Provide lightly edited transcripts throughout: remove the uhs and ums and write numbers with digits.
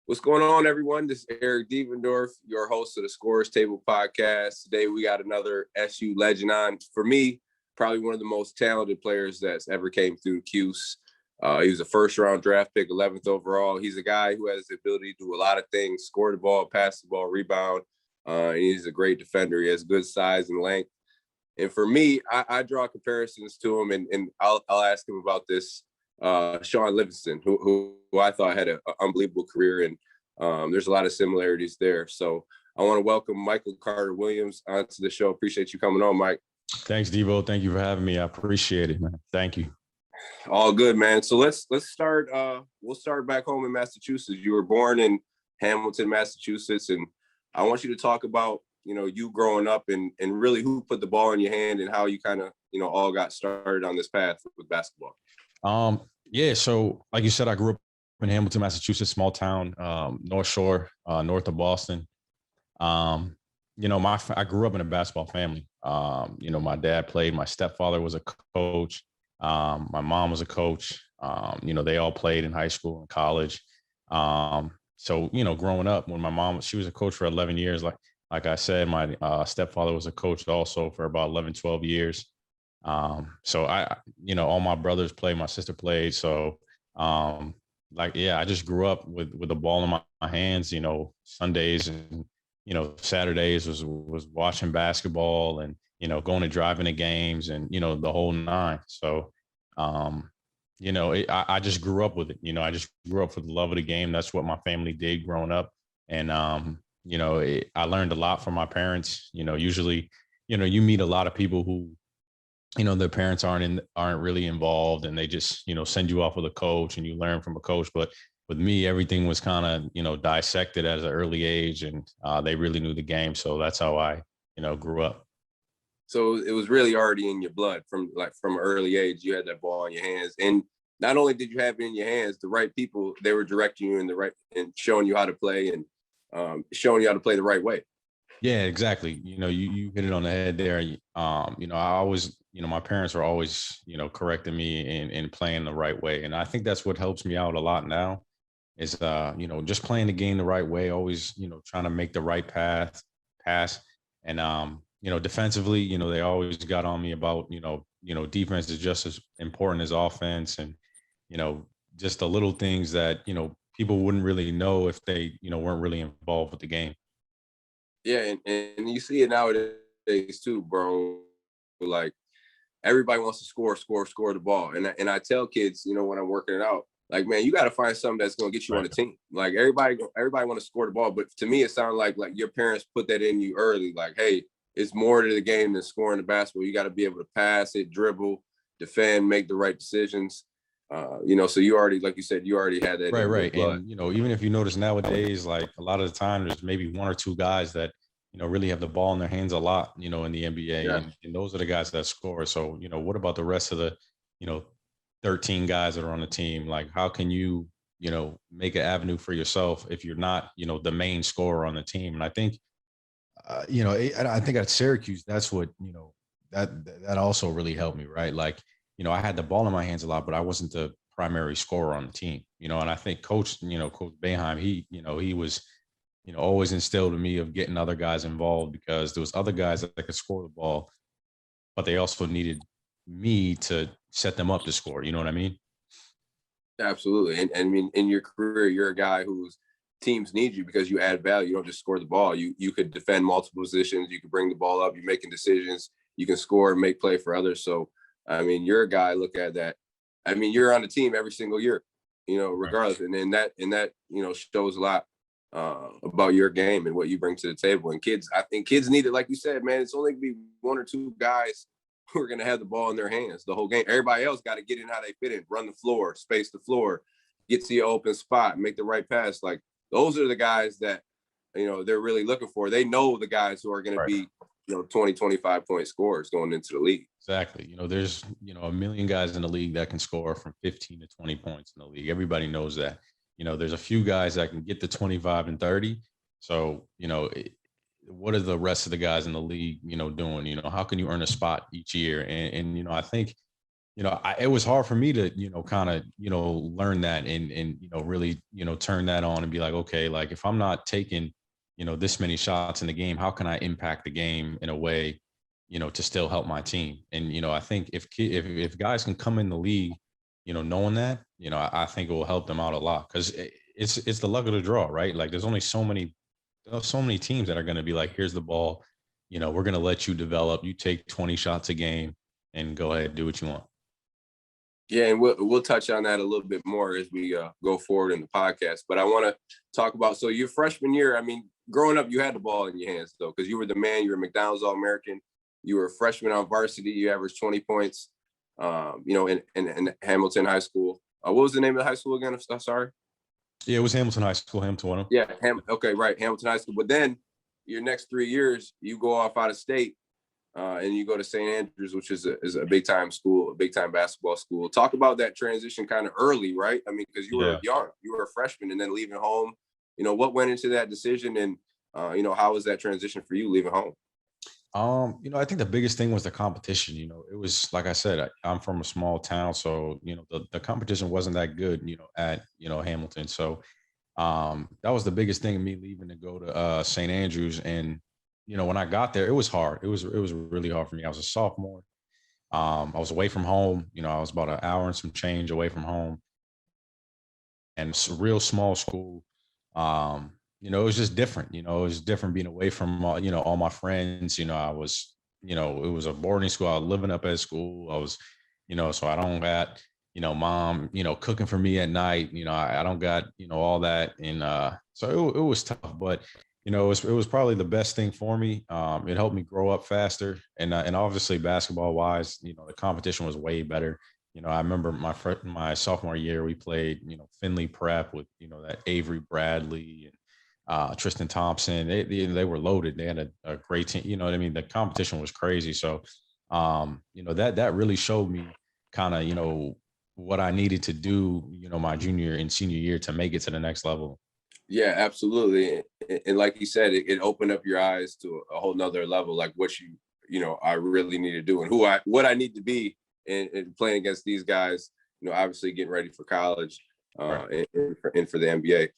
What's going on, everyone? This is Eric Devendorf, your host of the Scorers Table podcast. Today, we got another SU legend on. For me, probably one of the most talented players that's ever came through Cuse. He was a first-round draft pick, 11th overall. He's a guy who has the ability to do a lot of things, score the ball, pass the ball, rebound. And he's a great defender. He has good size and length. And for me, I draw comparisons to him, and I'll ask him about this. Shaun Livingston, who I thought had an unbelievable career, and there's a lot of similarities there. So I want to welcome Michael Carter-Williams onto the show. Appreciate you coming on, Mike. Thanks, Devo. Thank you for having me. I appreciate it, man. Thank you. All good, man. So let's start. We'll start back home in Massachusetts. You were born in Hamilton, Massachusetts, and I want you to talk about you growing up and really who put the ball in your hand and how you kind of all got started on this path with basketball. Yeah. So like you said, I grew up in Hamilton, Massachusetts, small town, North Shore, north of Boston. I grew up in a basketball family. My dad played, my stepfather was a coach. My mom was a coach. They all played in high school and college. So growing up, when my mom, she was a coach for 11 years. Like I said, my stepfather was a coach also for about 11, 12 years. So all my brothers played, my sister played. So, I just grew up with the ball in my hands, Sundays and, Saturdays was watching basketball and, going to driving to games and, the whole nine. So, I just grew up with it. I just grew up with the love of the game. That's what my family did growing up. And, I learned a lot from my parents. Usually, you meet a lot of people who, their parents aren't really involved and they just, send you off with a coach and you learn from a coach. But with me, everything was kind of, dissected at an early age and they really knew the game. So that's how I, grew up. So it was really already in your blood from an early age. You had that ball in your hands, and not only did you have it in your hands, the right people, they were directing you in the right and showing you how to play and showing you how to play the right way. Yeah, exactly. You hit it on the head there. I always, my parents are always, correcting me in playing the right way. And I think that's what helps me out a lot now is, just playing the game the right way, always, trying to make the right pass. And, defensively, they always got on me about, defense is just as important as offense. And, just the little things that, people wouldn't really know if they, weren't really involved with the game. Yeah, and you see it nowadays too, bro. Like everybody wants to score the ball, and I tell kids, when I'm working it out, like, man, you got to find something that's going to get you on the team. Like everybody want to score the ball, but to me, it sounds like your parents put that in you early. Like, hey, it's more to the game than scoring the basketball. You got to be able to pass it, dribble, defend, make the right decisions. So you already, like you said, you already had that. Right. And, even if you notice nowadays, like a lot of the time, there's maybe one or two guys that, really have the ball in their hands a lot, in the NBA. Yeah. And those are the guys that score. So, what about the rest of the, 13 guys that are on the team? Like, how can you, make an avenue for yourself if you're not, the main scorer on the team? And I think, I think at Syracuse, that's what, that also really helped me, right? Like, I had the ball in my hands a lot, but I wasn't the primary scorer on the team, and I think Coach Boeheim, he was, always instilled in me of getting other guys involved because there was other guys that could score the ball, but they also needed me to set them up to score. You know what I mean? Absolutely. And I mean, in your career, you're a guy whose teams need you because you add value. You don't just score the ball. You could defend multiple positions. You could bring the ball up. You're making decisions. You can score and make play for others. So, I mean, you're a guy, look at that. I mean, you're on the team every single year, regardless. Right. And that, shows a lot about your game and what you bring to the table. And I think kids need it. Like you said, man, it's only gonna be one or two guys who are going to have the ball in their hands the whole game. Everybody else got to get in how they fit in, run the floor, space the floor, get to your open spot, make the right pass. Like those are the guys that, they're really looking for. They know the guys who are going to be, 20, 25 point scorers going into the league. Exactly. There's, a million guys in the league that can score from 15 to 20 points in the league. Everybody knows that. There's a few guys that can get to 25 and 30. So, what are the rest of the guys in the league, doing? How can you earn a spot each year? And I think, it was hard for me to, kind of, learn that and, really, turn that on and be like, okay, like if I'm not taking, this many shots in the game, how can I impact the game in a way, to still help my team? And, I think if guys can come in the league, knowing that, I think it will help them out a lot because it's the luck of the draw, right? Like there's so many teams that are going to be like, here's the ball, we're going to let you develop. You take 20 shots a game and go ahead, do what you want. Yeah, and we'll touch on that a little bit more as we go forward in the podcast. But I want to talk about, so your freshman year, I mean, growing up, you had the ball in your hands, though, because you were the man. You were McDonald's All-American. You were a freshman on varsity. You averaged 20 points, in Hamilton High School. What was the name of the high school again? I'm sorry. Yeah, it was Hamilton High School, Hamilton Wenham. Yeah, okay, right, Hamilton High School. But then your next 3 years, you go off out of state. And you go to St. Andrews, which is a big time school, a big time basketball school. Talk about that transition kind of early, right? I mean, because you were young, you were a freshman, and then leaving home. What went into that decision, and how was that transition for you leaving home? I think the biggest thing was the competition. It was like I said, I'm from a small town, so the competition wasn't that good. At Hamilton, so that was the biggest thing of me leaving to go to St. Andrews. And when I got there, it was hard. It was really hard for me. I was a sophomore. I was away from home. I was about an hour and some change away from home, and it's a real small school. It was just different. It was different being away from all my friends. I was, it was a boarding school. I was living up at school. I was, so I don't got, mom, cooking for me at night. I don't got, all that, and so it was tough, but it was probably the best thing for me. It helped me grow up faster, and obviously basketball wise, the competition was way better. I remember my sophomore year, we played, Finley Prep with, that Avery Bradley and Tristan Thompson. They were loaded. They had a great team. You know what I mean? The competition was crazy. So, that really showed me kind of, what I needed to do, my junior and senior year to make it to the next level. Yeah, absolutely. And like you said, it opened up your eyes to a whole nother level, like what I really need to do and what I need to be in playing against these guys, obviously getting ready for college Right. and for the NBA.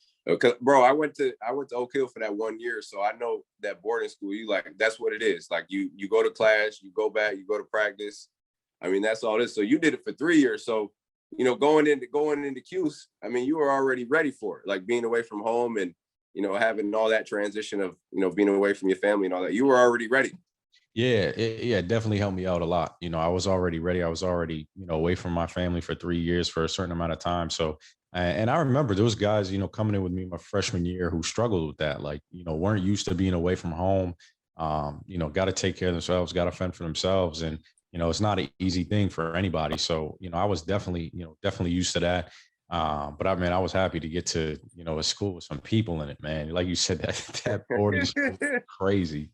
Bro, I went to Oak Hill for that 1 year. So I know that boarding school, that's what it is. Like you go to class, you go back, you go to practice. I mean, that's all it is. So you did it for 3 years. So going into Cuse, I mean, you were already ready for it, like being away from home and, having all that transition of, being away from your family and all that. You were already ready. Yeah, it definitely helped me out a lot. I was already ready. I was already, away from my family for 3 years for a certain amount of time. So, and I remember those guys, coming in with me my freshman year who struggled with that, like, weren't used to being away from home. Got to take care of themselves, got to fend for themselves. And, it's not an easy thing for anybody. So, I was definitely used to that. But I mean, I was happy to get to, a school with some people in it, man. Like you said, that boarding school was crazy.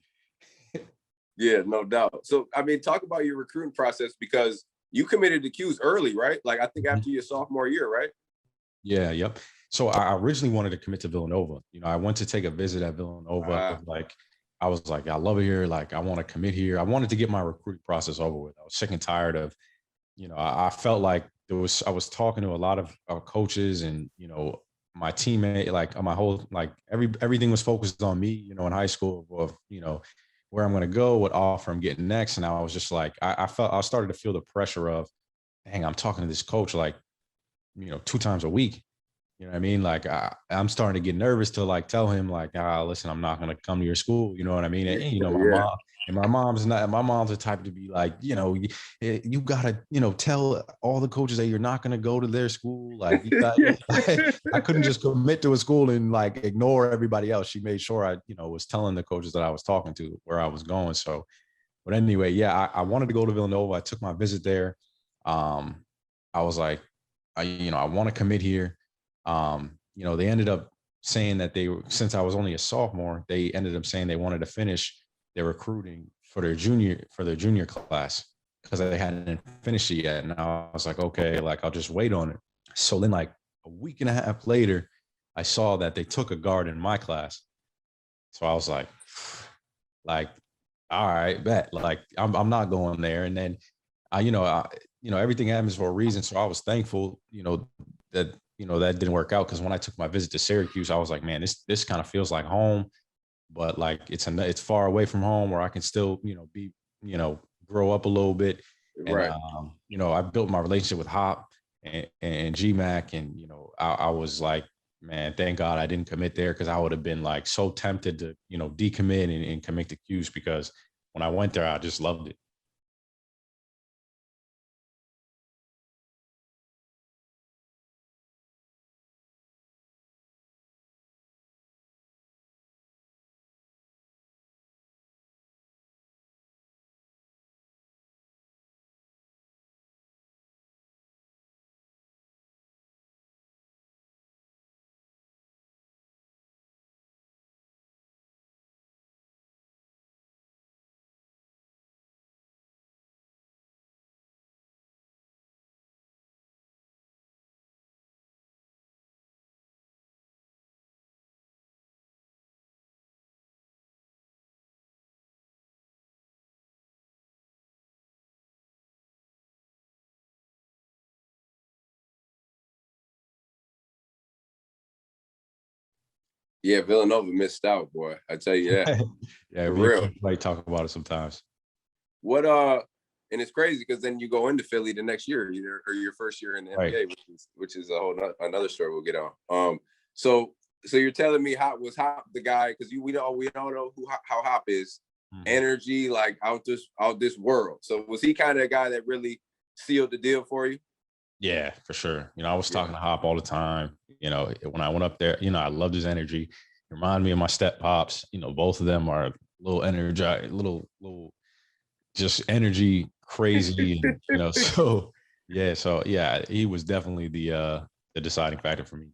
Yeah, no doubt. So, I mean, talk about your recruiting process because you committed to Q's early, right? Like, I think after your sophomore year, right? Yeah, yep. So I originally wanted to commit to Villanova. I went to take a visit at Villanova. I was like, I love it here. Like, I want to commit here. I wanted to get my recruiting process over with. I was sick and tired of, I felt like I was talking to a lot of coaches and, my teammate, like my whole, like everything was focused on me, in high school of, where I'm going to go, what offer I'm getting next. And I was just like, I started to feel the pressure of, dang, I'm talking to this coach like, 2 times a week. You know what I mean? Like I'm starting to get nervous to like tell him like, listen, I'm not going to come to your school. You know what I mean? And, Yeah. my mom's the type to be like, you got to, tell all the coaches that you're not going to go to their school. Like I couldn't just commit to a school and like ignore everybody else. She made sure I, was telling the coaches that I was talking to where I was going. So, but anyway, yeah, I wanted to go to Villanova. I took my visit there. I was like, I want to commit here. They ended up saying that since I was only a sophomore, they ended up saying they wanted to finish their recruiting for their junior class because they hadn't finished it yet. And I was like, okay, like I'll just wait on it. So then like a week and a half later, I saw that they took a guard in my class. So I was like, all right, bet. Like I'm not going there. And then everything happens for a reason. So I was thankful, that, that didn't work out. Cause when I took my visit to Syracuse, I was like, man, this kind of feels like home, but like it's far away from home where I can still, be, grow up a little bit. And, Right. I built my relationship with Hop and GMAC. And, I was like, man, thank God I didn't commit there, because I would have been like so tempted to, decommit and commit to Cuse, because when I went there, I just loved it. Yeah, Villanova missed out, boy. I tell you that. Yeah, For me and real. Coach like talk about it sometimes. What and it's crazy because then you go into Philly the next year, or your first year in the Right. NBA, which is a whole another story we'll get on. So you're telling me was Hop the guy, because we all know how Hop is, energy, like out this world. So was he kind of a guy that really sealed the deal for you? Yeah, for sure. I was talking to Hop all the time. When I went up there, I loved his energy. It reminded me of my step pops. Both of them are a little energized, little just energy crazy. And, so yeah, he was definitely the deciding factor for me.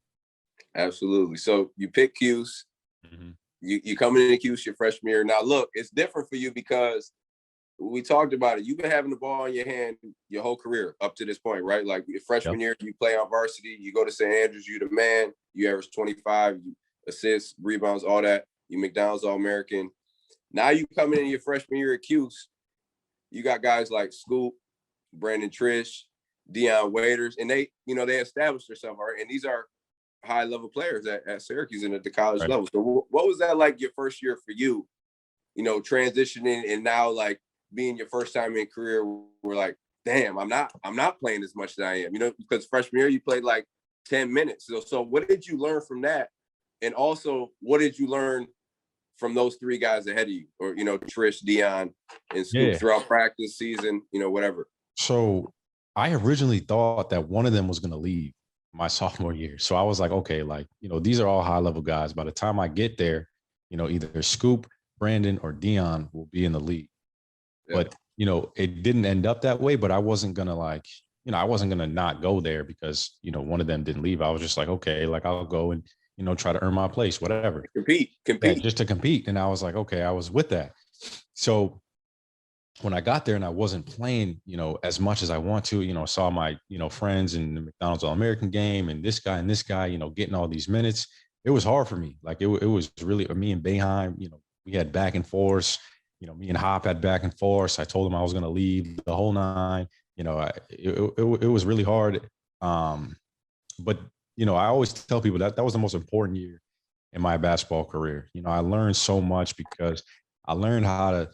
Absolutely. So you pick Cuse. Mm-hmm. You come into Cuse your freshman year. Now look, it's different for you because we talked about it. You've been having the ball in your hand your whole career up to this point, right? Like your freshman year, you play on varsity, you go to St. Andrews, you the man, you average 25, you assists, rebounds, all that. You McDonald's All-American. Now you coming in your freshman year at Cuse, you got guys like Scoop, Brandon Triche, Dion Waiters, and they established themselves, right? And these are high-level players at Syracuse and at the college level. So what was that like your first year for you, transitioning and now like being your first time in career, we're like, damn, I'm not playing as much as I am, because freshman year you played like 10 minutes. So what did you learn from that? And also, what did you learn from those three guys ahead of you, or, Trish, Dion, and Scoop throughout practice, season, whatever? So I originally thought that one of them was going to leave my sophomore year. So I was like, okay, like, these are all high level guys. By the time I get there, either Scoop, Brandon, or Dion will be in the league. Yeah. But, it didn't end up that way, but I wasn't going to I wasn't going to not go there because, one of them didn't leave. I was just like, okay, like I'll go and, try to earn my place, whatever. Compete. Yeah, just to compete. And I was like, okay, I was with that. So when I got there and I wasn't playing, as much as I want to, saw my, friends in the McDonald's All-American game and this guy, getting all these minutes, it was hard for me. Like it was really, me and Boeheim, we had back and forth, me and Hop had back and forth. I told him I was going to leave the whole nine, it was really hard. But, I always tell people that was the most important year in my basketball career. I learned so much because I learned how to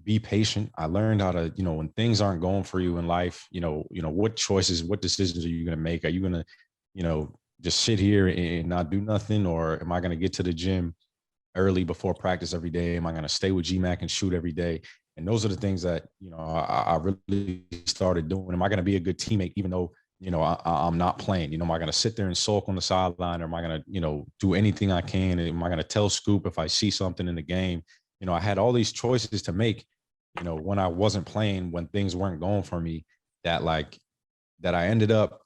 be patient. I learned how to, when things aren't going for you in life, what choices, what decisions are you going to make? Are you going to, just sit here and not do nothing? Or am I going to get to the gym early before practice every day? Am I going to stay with GMAC and shoot every day? And those are the things that, I really started doing. Am I going to be a good teammate, even though, I'm not playing? Am I going to sit there and sulk on the sideline, or am I going to, do anything I can? Am I going to tell Scoop if I see something in the game? I had all these choices to make, when I wasn't playing, when things weren't going for me, that I ended up,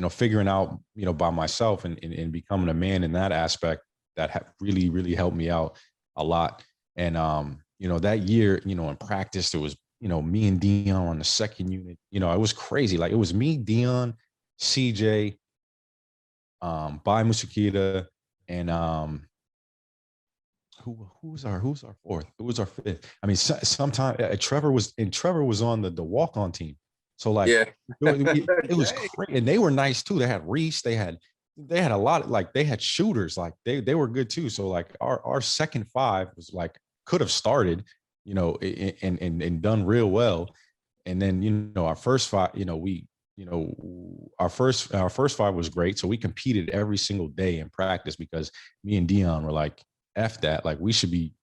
figuring out, by myself and becoming a man in that aspect that really, really helped me out a lot. And, that year, in practice, there was, me and Dion on the second unit. It was crazy. Like it was me, Dion, CJ, Bai Musakita, and who's our fourth? Who was our fifth? I mean, sometimes Trevor was on the walk-on team. So like, Yeah. it was crazy, and they were nice too. They had Reese, they had a lot, like they had shooters, like they were good too. So like our second five was like could have started, you know, and done real well. And then, you know, our first five, you know, our first five was great. So we competed every single day in practice because me and Dion were like, F that, like we should be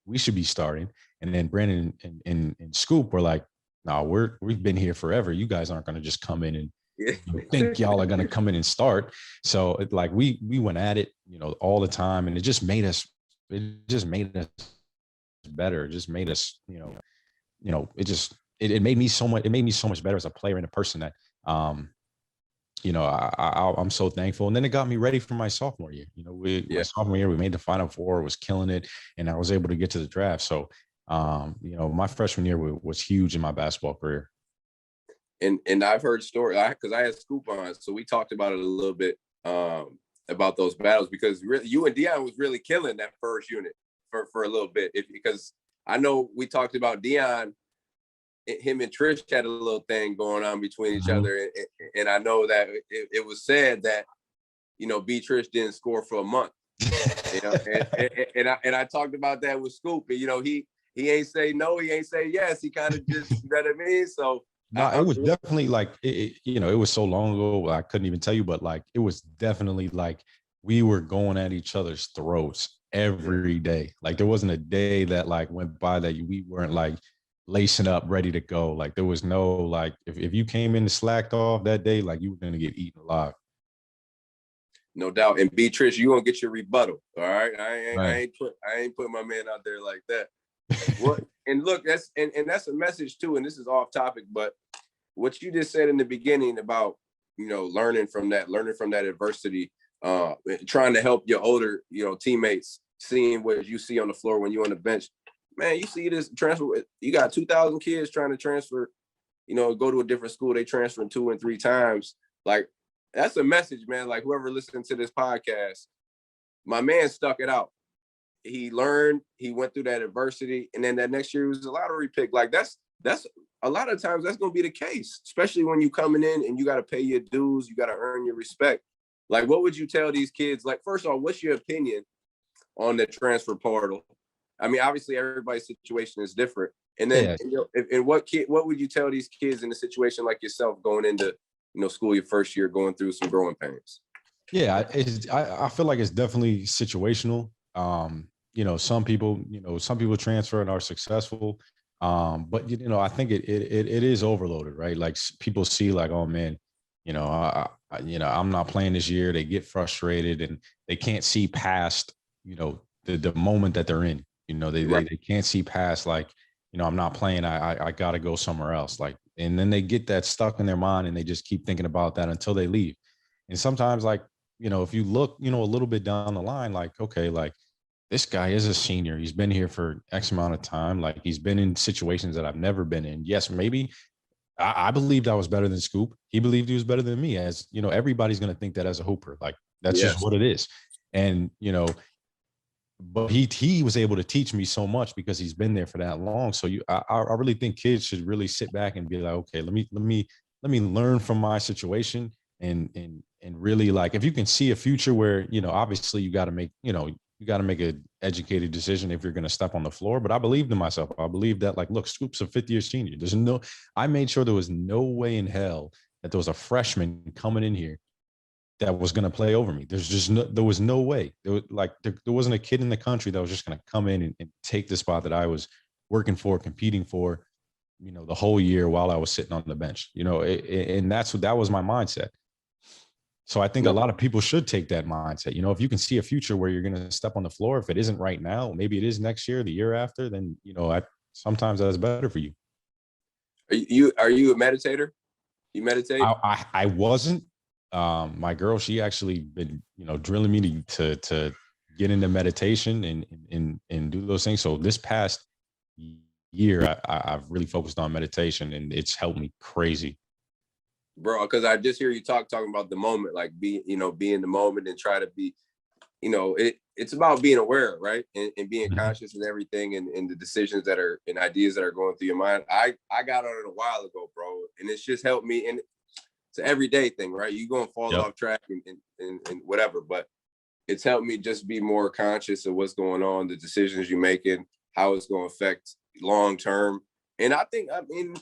starting. And then Brandon and Scoop were like, no, we've been here forever. You guys aren't going to just come in and think y'all are going to come in and start. So it, like we went at it, you know, all the time, and it just made us better. It just made us, it made me so much better as a player and a person that, I'm so thankful. And then it got me ready for my sophomore year. You know, my sophomore year, we made the Final Four, was killing it, and I was able to get to the draft. So, my freshman year was huge in my basketball career. And I've heard stories because I had Scoop on, so we talked about it a little bit about those battles, because really, you and Dion was really killing that first unit for a little bit. Because I know we talked about Dion, him and Triche had a little thing going on between each other, and I know that it was said that, you know, B. Triche didn't score for a month. You know, and I talked about that with Scoop, and you know, he ain't say no, he ain't say yes, he kind of just, you know what I mean? So no, it was definitely like, it was so long ago, I couldn't even tell you, but like, it was definitely like we were going at each other's throats every day. Like there wasn't a day that like went by that we weren't like lacing up, ready to go. Like there was no, like, if you came in and slacked off that day, like you were going to get eaten alive. No doubt. And B. Triche, you gonna get your rebuttal. All right. Right. I ain't put my man out there like that. What and look, that's a message too. And this is off topic, but what you just said in the beginning about, you know, learning from that adversity, trying to help your older, you know, teammates, seeing what you see on the floor when you're on the bench. Man, you see this transfer. You got 2,000 kids trying to transfer, you know, go to a different school. They transferring 2 and 3 times. Like, that's a message, man. Like, whoever listened to this podcast, my man stuck it out. He learned, he went through that adversity, and then that next year was a lottery pick. Like, that's a lot of times that's going to be the case, especially when you coming in and you got to pay your dues, you got to earn your respect. Like, what would you tell these kids? Like, first of all, what's your opinion on the transfer portal? I mean, obviously everybody's situation is different. And then, what would you tell these kids in a situation like yourself going into, you know, school your first year, going through some growing pains? Yeah, I feel like it's definitely situational. Some people transfer and are successful. But I think it is overloaded, right? Like people see like, oh man, I'm not playing this year. They get frustrated and they can't see past, the moment that they're in. They can't see past like, I'm not playing. I got to go somewhere else. Like, and then they get that stuck in their mind and they just keep thinking about that until they leave. And sometimes like, if you look, a little bit down the line, like, okay, like this guy is a senior. He's been here for X amount of time. Like he's been in situations that I've never been in. Yes, maybe I believed I was better than Scoop. He believed he was better than me. As everybody's going to think that as a hooper. Like that's just what it is. And, but he was able to teach me so much because he's been there for that long. So I really think kids should really sit back and be like, okay, let me learn from my situation and really like, if you can see a future where, obviously you got to make, you got to make an educated decision if you're going to step on the floor. But I believed in myself. I believe that like, look, Scoop's a 5th year senior. I made sure there was no way in hell that there was a freshman coming in here that was going to play over me. There was no way. There wasn't a kid in the country that was just going to come in and take the spot that I was working for, competing for, the whole year while I was sitting on the bench, and that was my mindset. So I think a lot of people should take that mindset. If you can see a future where you're going to step on the floor, if it isn't right now, maybe it is next year, the year after, then, sometimes that's better for you. Are you a meditator? You meditate? I wasn't. My girl, she actually been, drilling me to get into meditation and do those things. So this past year, I've really focused on meditation and it's helped me crazy. Bro, because I just hear you talking about the moment, like be in the moment and try to be it's about being aware, right? And being Mhm. conscious of everything and the decisions that are and ideas that are going through your mind. I got on it a while ago, bro. And it's just helped me. And it's an everyday thing, right? You're going to fall Yep. off track and whatever, but it's helped me just be more conscious of what's going on, the decisions you're making, how it's going to affect long term. And I mean,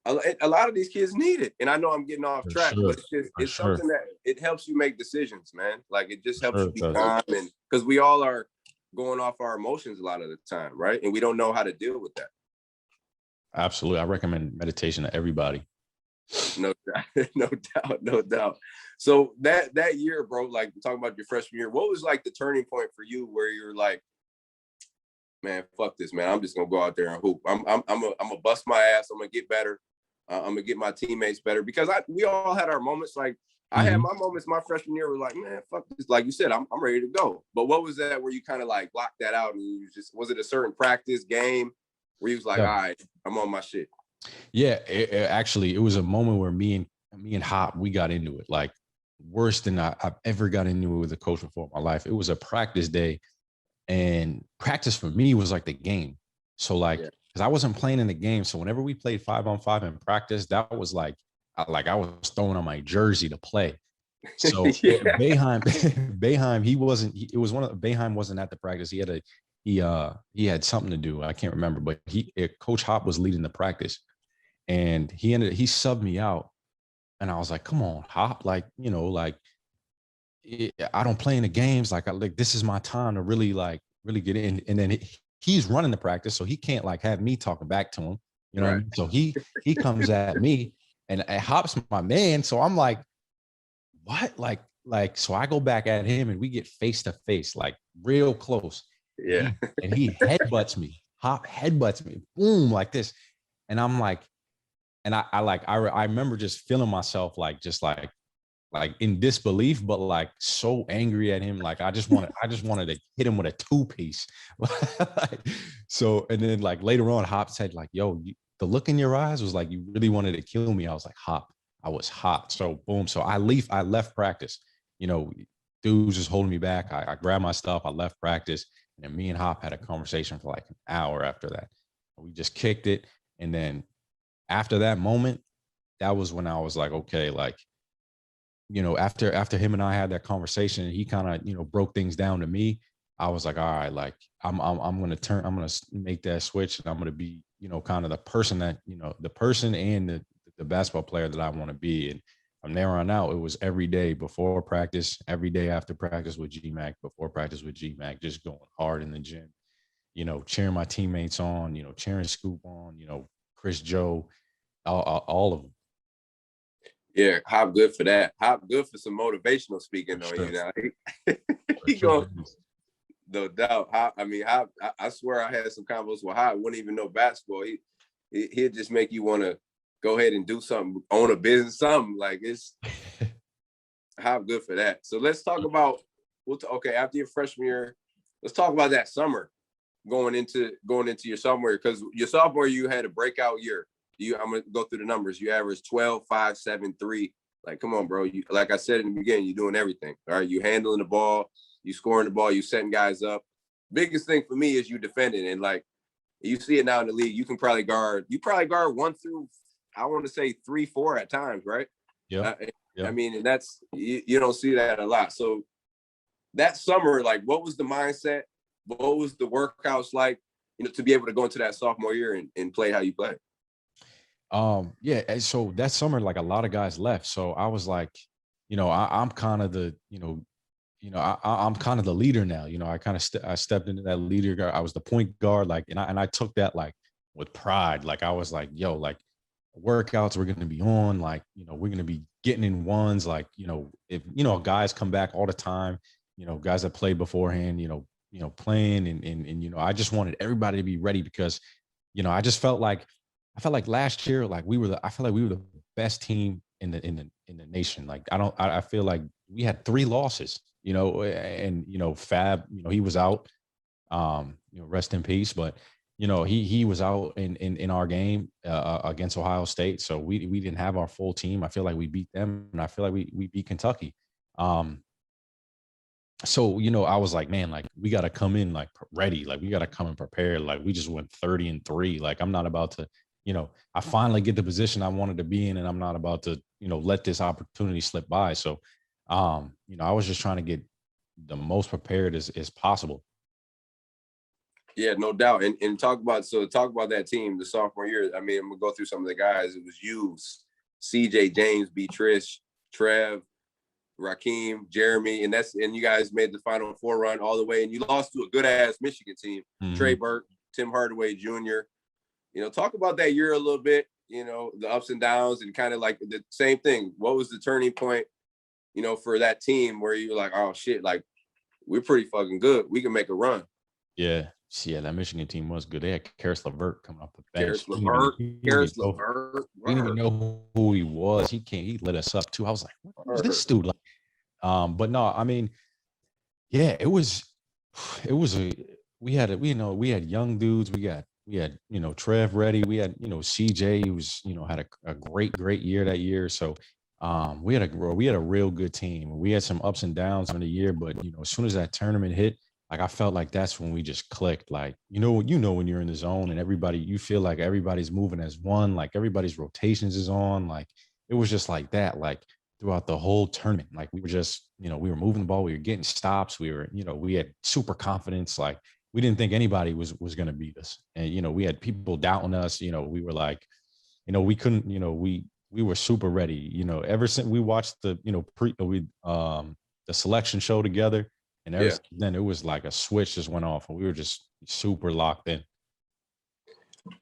a lot of these kids need it. And I know I'm getting off For track, but sure. For it's sure. something that it helps you make decisions, man. Like it just For helps sure you it be does. calm, and because we all are going off our emotions a lot of the time, right? And we don't know how to deal with that. Absolutely. I recommend meditation to everybody. No doubt, no doubt, no doubt. So that year, bro, like talking about your freshman year, what was like the turning point for you where you're like, man, fuck this, man. I'm just gonna go out there and hoop. I'm gonna bust my ass. I'm gonna get better. I'm gonna get my teammates better because we all had our moments. Like I had Mhm. my moments my freshman year was like, man, fuck this. Like you said, I'm ready to go. But what was that where you kind of like blocked that out and you just was it a certain practice game where you was like, all Yeah. right, I'm on my shit. Yeah. Actually, it was a moment where me and Hop, we got into it like worse than I've ever got into it with a coach before in my life. It was a practice day, and practice for me was like the game. So like, Yeah. because I wasn't playing in the game, so whenever we played 5-on-5 in practice, that was like, I was throwing on my jersey to play. So Yeah. Boeheim, Boeheim, it was one of Boeheim wasn't at the practice. He had something to do. I can't remember, but Coach Hop was leading the practice, and he subbed me out, and I was like, come on, Hop, like like I don't play in the games. Like this is my time to really get in. And then he's running the practice, so he can't like have me talking back to him. You know what I Right. mean? So he comes at me, and Hop's my man. So I'm like, what? So I go back at him, and we get face to face, like real close. And Yeah. he headbutts me. Hop headbutts me, boom, like this. And I'm like, and I remember just feeling myself like in disbelief, but like so angry at him. Like I just wanted to hit him with a 2-piece. So, and then like later on, Hop said like, yo, the look in your eyes was like, you really wanted to kill me. I was like, Hop, I was hot. So boom. So I left practice, you know, dudes just holding me back. I grabbed my stuff. I left practice, and then me and Hop had a conversation for like an hour after that. We just kicked it. And then after that moment, that was when I was like, okay, like, after him and I had that conversation, he kind of, broke things down to me. I was like, all right, like I'm gonna make that switch, and I'm gonna be, kind of the person that, the person and the basketball player that I want to be. And from there on out, it was every day before practice, every day after practice with GMAC, before practice with GMAC, just going hard in the gym, cheering my teammates on, cheering Scoop on, Chris Joe, all of them. Yeah, Hop good for that. Hop good for some motivational speaking For on you sure. now. For He sure. going no doubt. Hop, I mean, Hop, I swear I had some combos where Hop wouldn't even know basketball. He'd just make you want to go ahead and do something, own a business, something like it's Hop good for that. So let's talk about okay, after your freshman year, let's talk about that summer going into your sophomore year, because your sophomore you had a breakout year. I'm gonna go through the numbers. You averaged 12, 5, 7, 3. Like, come on, bro. You, like I said in the beginning, you're doing everything. All right. You handling the ball, you scoring the ball, you setting guys up. Biggest thing for me is you defending. And like you see it now in the league, you probably guard 1 through, I want to say 3, 4 at times, right? Yep. Uh, I Yep. mean, and that's you don't see that a lot. So that summer, like, what was the mindset? What was the workouts like? To be able to go into that sophomore year and play how you play. Yeah, and so that summer, like a lot of guys left. So I was like, I'm kind of the, I'm kind of the leader now. I kind of I stepped into that leader guard. I was the point guard, like, and I took that like with pride. Like I was like, yo, like workouts we're gonna be on, like, we're gonna be getting in ones, like, if guys come back all the time, guys that played beforehand, playing and I just wanted everybody to be ready because, I felt like last year, like I felt like we were the best team in the nation. Like I feel like we had 3 losses, and Fab, he was out. Rest in peace. But he was out in our game against Ohio State, so we didn't have our full team. I feel like we beat them, and I feel like we beat Kentucky. Um, So, you know, I was like, man, like we got to come in like ready, like we got to come in prepared. Like we just went 30-3. Like I'm not about to, you know, I finally get the position I wanted to be in, and I'm not about to, you know, let this opportunity slip by. So, you know, I was just trying to get the most prepared as possible. Yeah, no doubt. And talk about that team the sophomore year. I mean, I'm gonna go through some of the guys. It was you, CJ, James, B. Triche, Trev, Raheem, Jeremy, and you guys made the Final Four run all the way, and you lost to a good ass Michigan team. Trey Mhm. Burke, Tim Hardaway Jr. You know, talk about that year a little bit. You know, the ups and downs, and kind of like the same thing. What was the turning point? You know, for that team where you were like, oh shit, like we're pretty fucking good. We can make a run. Yeah. Yeah, that Michigan team was good. They had Karis LeVert coming off the bench. Karis LeVert, He didn't even Karis know LeVert, we didn't even know who he was. He lit us up too. I was like, who's this dude? Like, but no, I mean, yeah, it was a we had young dudes. We had you know Trev ready. We had you know CJ who was you know had a great year that year. So we had a real good team. We had some ups and downs in the year, but you know as soon as that tournament hit, like I felt like that's when we just clicked. Like you know when you're in the zone and everybody you feel like everybody's moving as one. Like everybody's rotations is on. Like it was just like that. Like throughout the whole tournament. Like we were just, you know, we were moving the ball, we were getting stops, we were, you know, we had super confidence. Like we didn't think anybody was going to beat us, and you know, we had people doubting us. You know, we were like, you know, we couldn't, you know, we were super ready. You know, ever since we watched the, you know, the selection show together, and ever yeah. since then it was like a switch just went off, and we were just super locked in.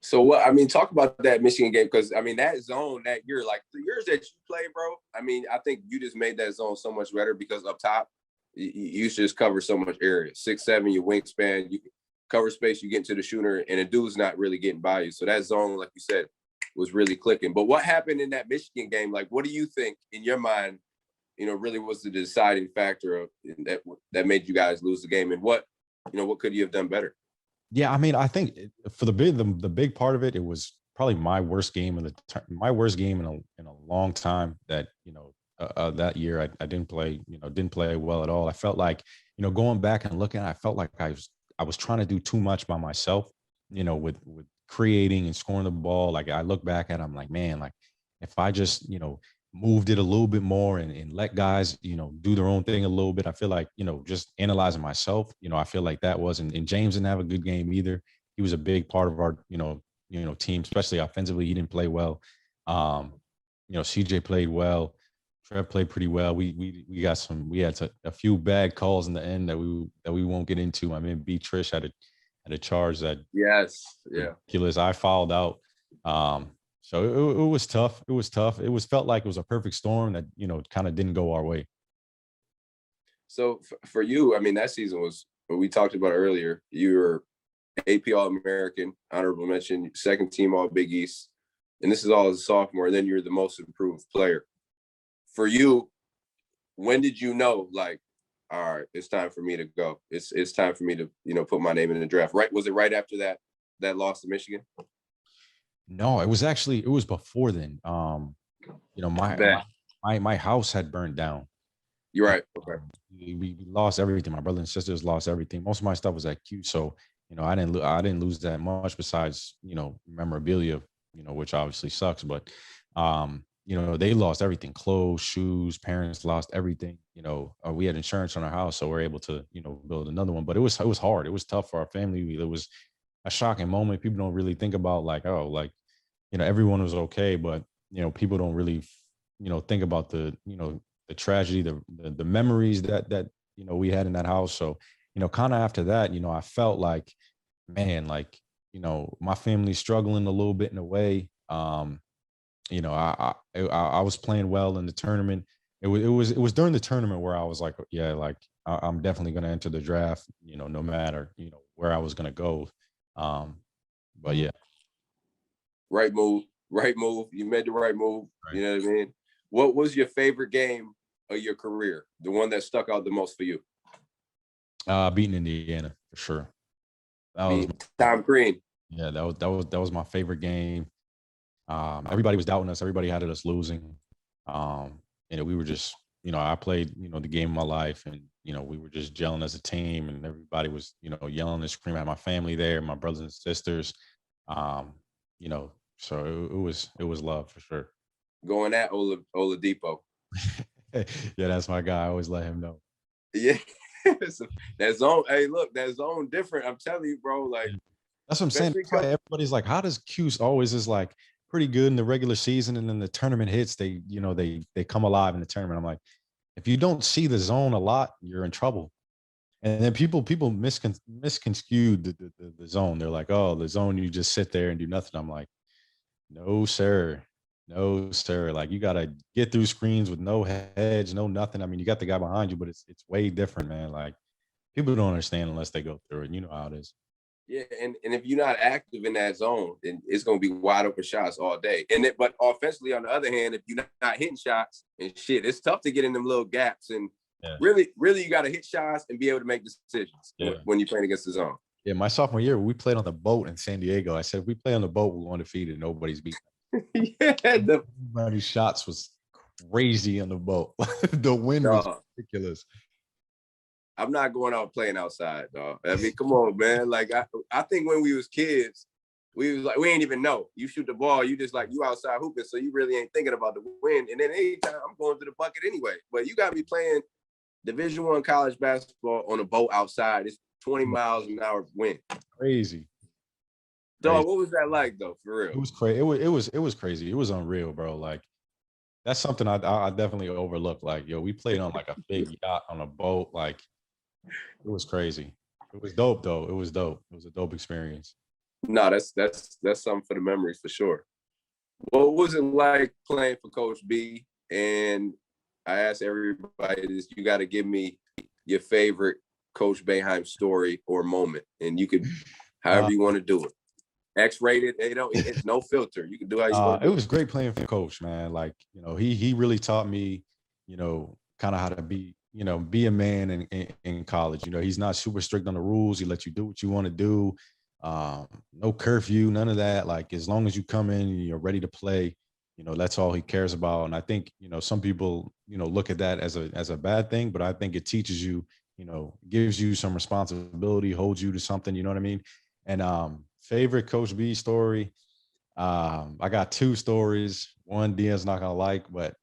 So what I mean, talk about that Michigan game because I mean that zone that year, like the years that you played, bro. I mean, I think you just made that zone so much better because up top, you just cover so much area. 6'7", your wingspan, you can cover space, you get into the shooter, and a dude's not really getting by you. So that zone, like you said, was really clicking. But what happened in that Michigan game? Like, what do you think in your mind? You know, really was the deciding factor of that made you guys lose the game, and what could you have done better? Yeah, I mean, I think for the big part of it, it was probably my worst game my worst game in a long time. That you know that year I didn't play didn't play well at all. I felt like you know going back and looking, I felt like I was trying to do too much by myself. You know, with creating and scoring the ball. Like I look back at, it, I'm like, man, like if I just you know moved it a little bit more and let guys, you know, do their own thing a little bit. I feel like, you know, just analyzing myself, you know, I feel like that wasn't and James didn't have a good game either. He was a big part of our, team, especially offensively. He didn't play well. Um, CJ played well. Trev played pretty well. We had a few bad calls in the end that we won't get into. I mean, B Trish had a charge that Yes, yeah. ridiculous. I fouled out. So it was tough. It was tough. It was felt like it was a perfect storm that kind of didn't go our way. So for you, I mean, that season was what we talked about earlier. You were AP All American, honorable mention, second team All Big East, and this is all as a sophomore. And then you're the most improved player. For you, when did you know, like, all right, it's time for me to go. It's time for me to put my name in the draft. Right? Was it right after that loss to Michigan? No, it was before then. You know, my house had burned down. You're And, right. Okay. we lost everything. My brother and sisters lost everything. Most of my stuff was at Q, so I didn't lose that much besides memorabilia, which obviously sucks. But they lost everything: clothes, shoes. Parents lost everything. We had insurance on our house, so we're able to build another one. But it was hard. It was tough for our family. It was a shocking moment. People don't really think about like, oh, like everyone was okay, but people don't really think about the tragedy, the memories that we had in that house. So kind of after that, I felt like, man, like my family's struggling a little bit in a way. I was playing well in the tournament. It was during the tournament where I was like, yeah, like I'm definitely going to enter the draft, no matter where I was going to go. But yeah. Right move. Right move. You made the right move. Right. You know what I mean? What was your favorite game of your career? The one that stuck out the most for you? Beating Indiana for sure. That was Tom Green. Yeah, that was my favorite game. Everybody was doubting us. Everybody had us losing. We were just I played, the game of my life, and, we were just gelling as a team, and everybody was, yelling and screaming at my family there, my brothers and sisters. Um, so it was love for sure. Going at Oladipo. Yeah, that's my guy. I always let him know. Yeah. So, that zone, hey, look, that zone different. I'm telling you, bro. Like, Yeah. That's what I'm saying. That's why everybody's like, how does Cuse always is like pretty good in the regular season, and then the tournament hits, they come alive in the tournament. I'm like, if you don't see the zone a lot, you're in trouble. And then people misconstrued the zone. They're like, oh, the zone, you just sit there and do nothing. I'm like, no, sir. No, sir. Like, you gotta get through screens with no hedge, no nothing. I mean, you got the guy behind you, but it's way different, man. Like, people don't understand unless they go through it. You know how it is. yeah, and if you're not active in that zone, then it's gonna be wide open shots all day. But offensively, on the other hand, if you're not hitting shots and shit, it's tough to get in them little gaps. And Yeah. really, you got to hit shots and be able to make decisions when you're playing against the zone. Yeah, my sophomore year, we played on the boat in San Diego. I said, if we play on the boat, we're undefeated. Nobody's beating. Yeah, Everybody's shots was crazy on the boat. The wind was ridiculous. I'm not going out playing outside, dog. I mean, come on, man. Like, I think when we was kids, we was like, we ain't even know. You shoot the ball, you just like, you outside hooping, so you really ain't thinking about the wind. And then anytime I'm going to the bucket anyway. But you got to be playing Division I college basketball on a boat outside. It's 20 miles an hour wind. Crazy. Dog, what was that like though? For real, it was crazy. It was crazy. It was unreal, bro. Like, that's something I definitely overlooked. Like, yo, we played on like a big yacht on a boat. Like, it was crazy. It was dope though. It was dope. It was a dope experience. No, that's something for the memories for sure. What was it like playing for Coach B? And I asked everybody this: you got to give me your favorite Coach Boeheim story or moment, and you could, however you want to do it. X-rated, it's no filter. You can do how you want to do it. Was great playing for Coach, man. Like, he really taught me, kind of how to be, be a man in college. He's not super strict on the rules. He lets you do what you want to do. No curfew, none of that. Like, as long as you come in and you're ready to play, that's all he cares about. And I think, some people, look at that as a bad thing, but I think it teaches you, gives you some responsibility, holds you to something, you know what I mean? And favorite Coach B story. I got two stories. One Dion's not gonna like, but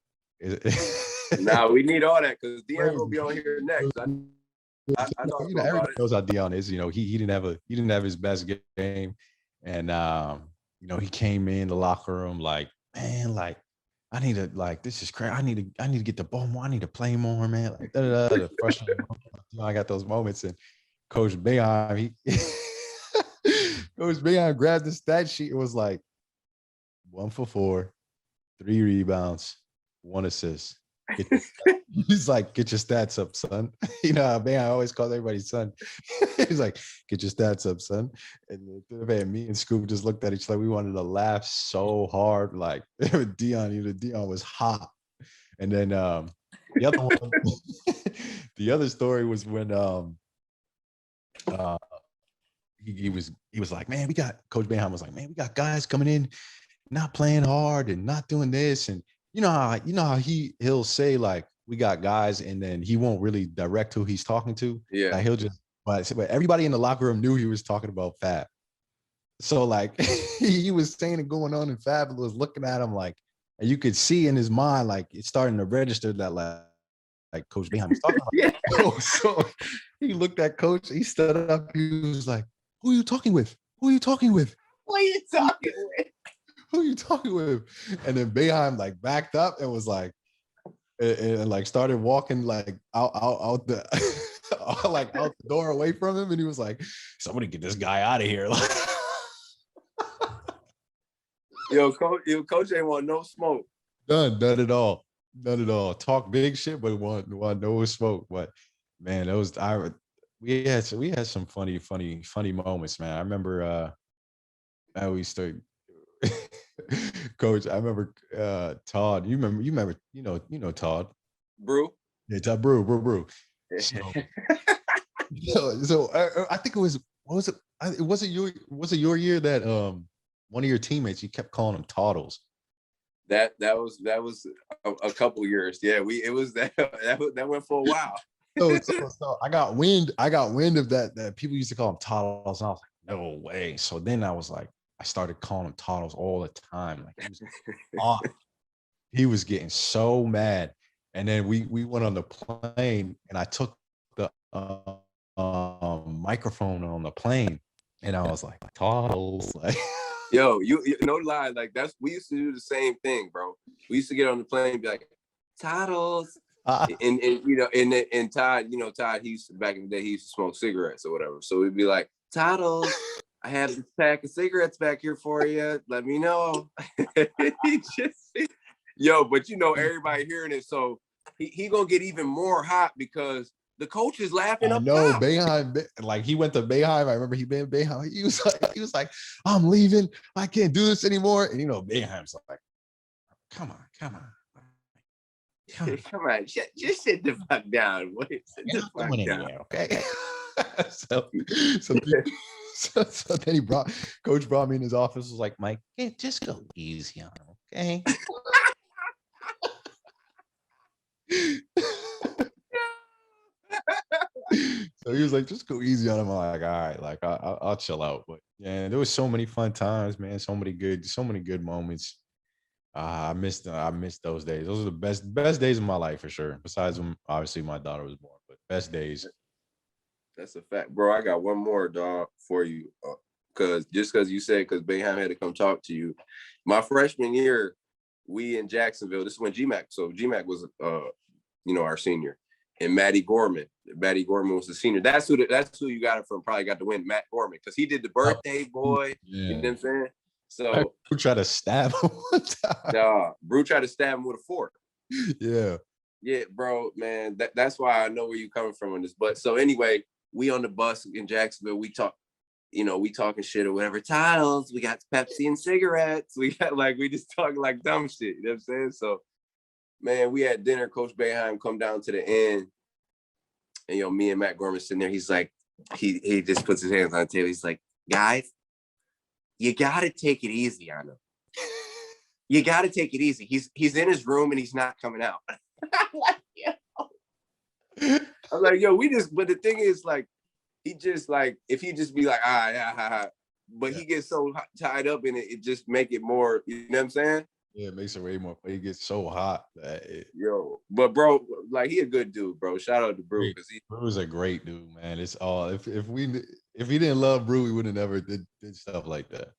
nah, we need all that because Dion will be on here next. I know everybody knows how Dion is. He didn't have his best game, and he came in the locker room like, man, like, I need to, like, this is crazy. I need to get the ball more. I need to play more, man. Like, the freshman, I got those moments, and Coach Boeheim, Coach Boeheim grabbed the stat sheet and was like, 1 for 4, 3 rebounds, 1 assist. He's like, get your stats up, son. I always call everybody son. He's like, get your stats up, son. And me and Scoop just looked at each other. We wanted to laugh so hard. Like, Dion was hot. And then the other one, the other story was when he was like, man, Coach Boeheim was like, man, we got guys coming in, not playing hard and not doing this. And you know how he'll say, like, we got guys, and then he won't really direct who he's talking to. Yeah. Like, he'll just, but everybody in the locker room knew he was talking about Fab. So, like, he was saying it going on, and Fab was looking at him like, and you could see in his mind, like, it's starting to register that, like Coach Boeheim was talking about. Yeah. So he looked at Coach, he stood up, he was like, who are you talking with? Who are you talking with? What are you talking with? Who are you talking with? And then Boeheim like backed up and was like, and like started walking like out the like out the door away from him, and he was like, somebody get this guy out of here. Coach ain't want no smoke. None at all. Talk big shit, but want no smoke. But man, we had some funny moments, man. I remember we started Coach, I remember Todd. You remember Todd. Brew? Yeah, Todd Brew. So I think it was, what was it? Was it your year that one of your teammates, you kept calling him Toddles? That was a couple years. Yeah, it was that went for a while. So I got wind of that people used to call him Toddles, and I was like, no way. So then I was like, I started calling him Toddles all the time. Like he was getting so mad. And then we went on the plane, and I took the microphone on the plane, and I was like, Toddles, like. Yo, you no lie, like we used to do the same thing, bro. We used to get on the plane and be like, Toddles. And and Todd, Todd, he used to, back in the day, he used to smoke cigarettes or whatever. So we'd be like, Toddles, I have this pack of cigarettes back here for you. Let me know. But everybody hearing it, so he gonna get even more hot because the coach is laughing up top. Boeheim, like he went to Boeheim. I remember he been Boeheim. He was like, I'm leaving. I can't do this anymore. And Boeheim's like, come on. Come on, just sit the fuck down. Sit the fuck down. Okay. so then Coach brought me in his office. Was like, Mike, just go easy on him, okay? So he was like, just go easy on him. I'm like, all right, like I'll chill out. But yeah, there was so many fun times, man. So many good moments. I missed those days. Those are the best days of my life for sure. Besides when obviously my daughter was born, but best days. That's a fact, bro. I got one more, dog, for you. Because you said Boeheim had to come talk to you. My freshman year, we in Jacksonville. This is when GMAC. So GMAC was our senior, and Matty Gorman. Matty Gorman was the senior. That's who you got it from. Probably got to win, Matt Gorman, because he did the birthday boy. Yeah. You know what I'm saying? So Brew tried to stab him one time. Brew tried to stab him with a fork. Yeah. Yeah, bro, man. That's why I know where you're coming from on this. But so anyway, we on the bus in Jacksonville. We talk, we talking shit or whatever. Titles. We got Pepsi and cigarettes. We got we just talking like dumb shit. You know what I'm saying? So, man, we had dinner. Coach Boeheim come down to the end, and me and Matt Gorman sitting there. He's like, he just puts his hands on the table. He's like, guys, you gotta take it easy on him. You gotta take it easy. He's in his room and he's not coming out. I'm like, yo, but the thing is, he just if he just be like, but he gets so tied up in it, it just make it more, you know what I'm saying? Yeah, it makes it way more. He gets so hot but bro, he a good dude, bro. Shout out to Brew, because Brew's a great dude, man. It's all if he didn't love Brew, he would have never did stuff like that.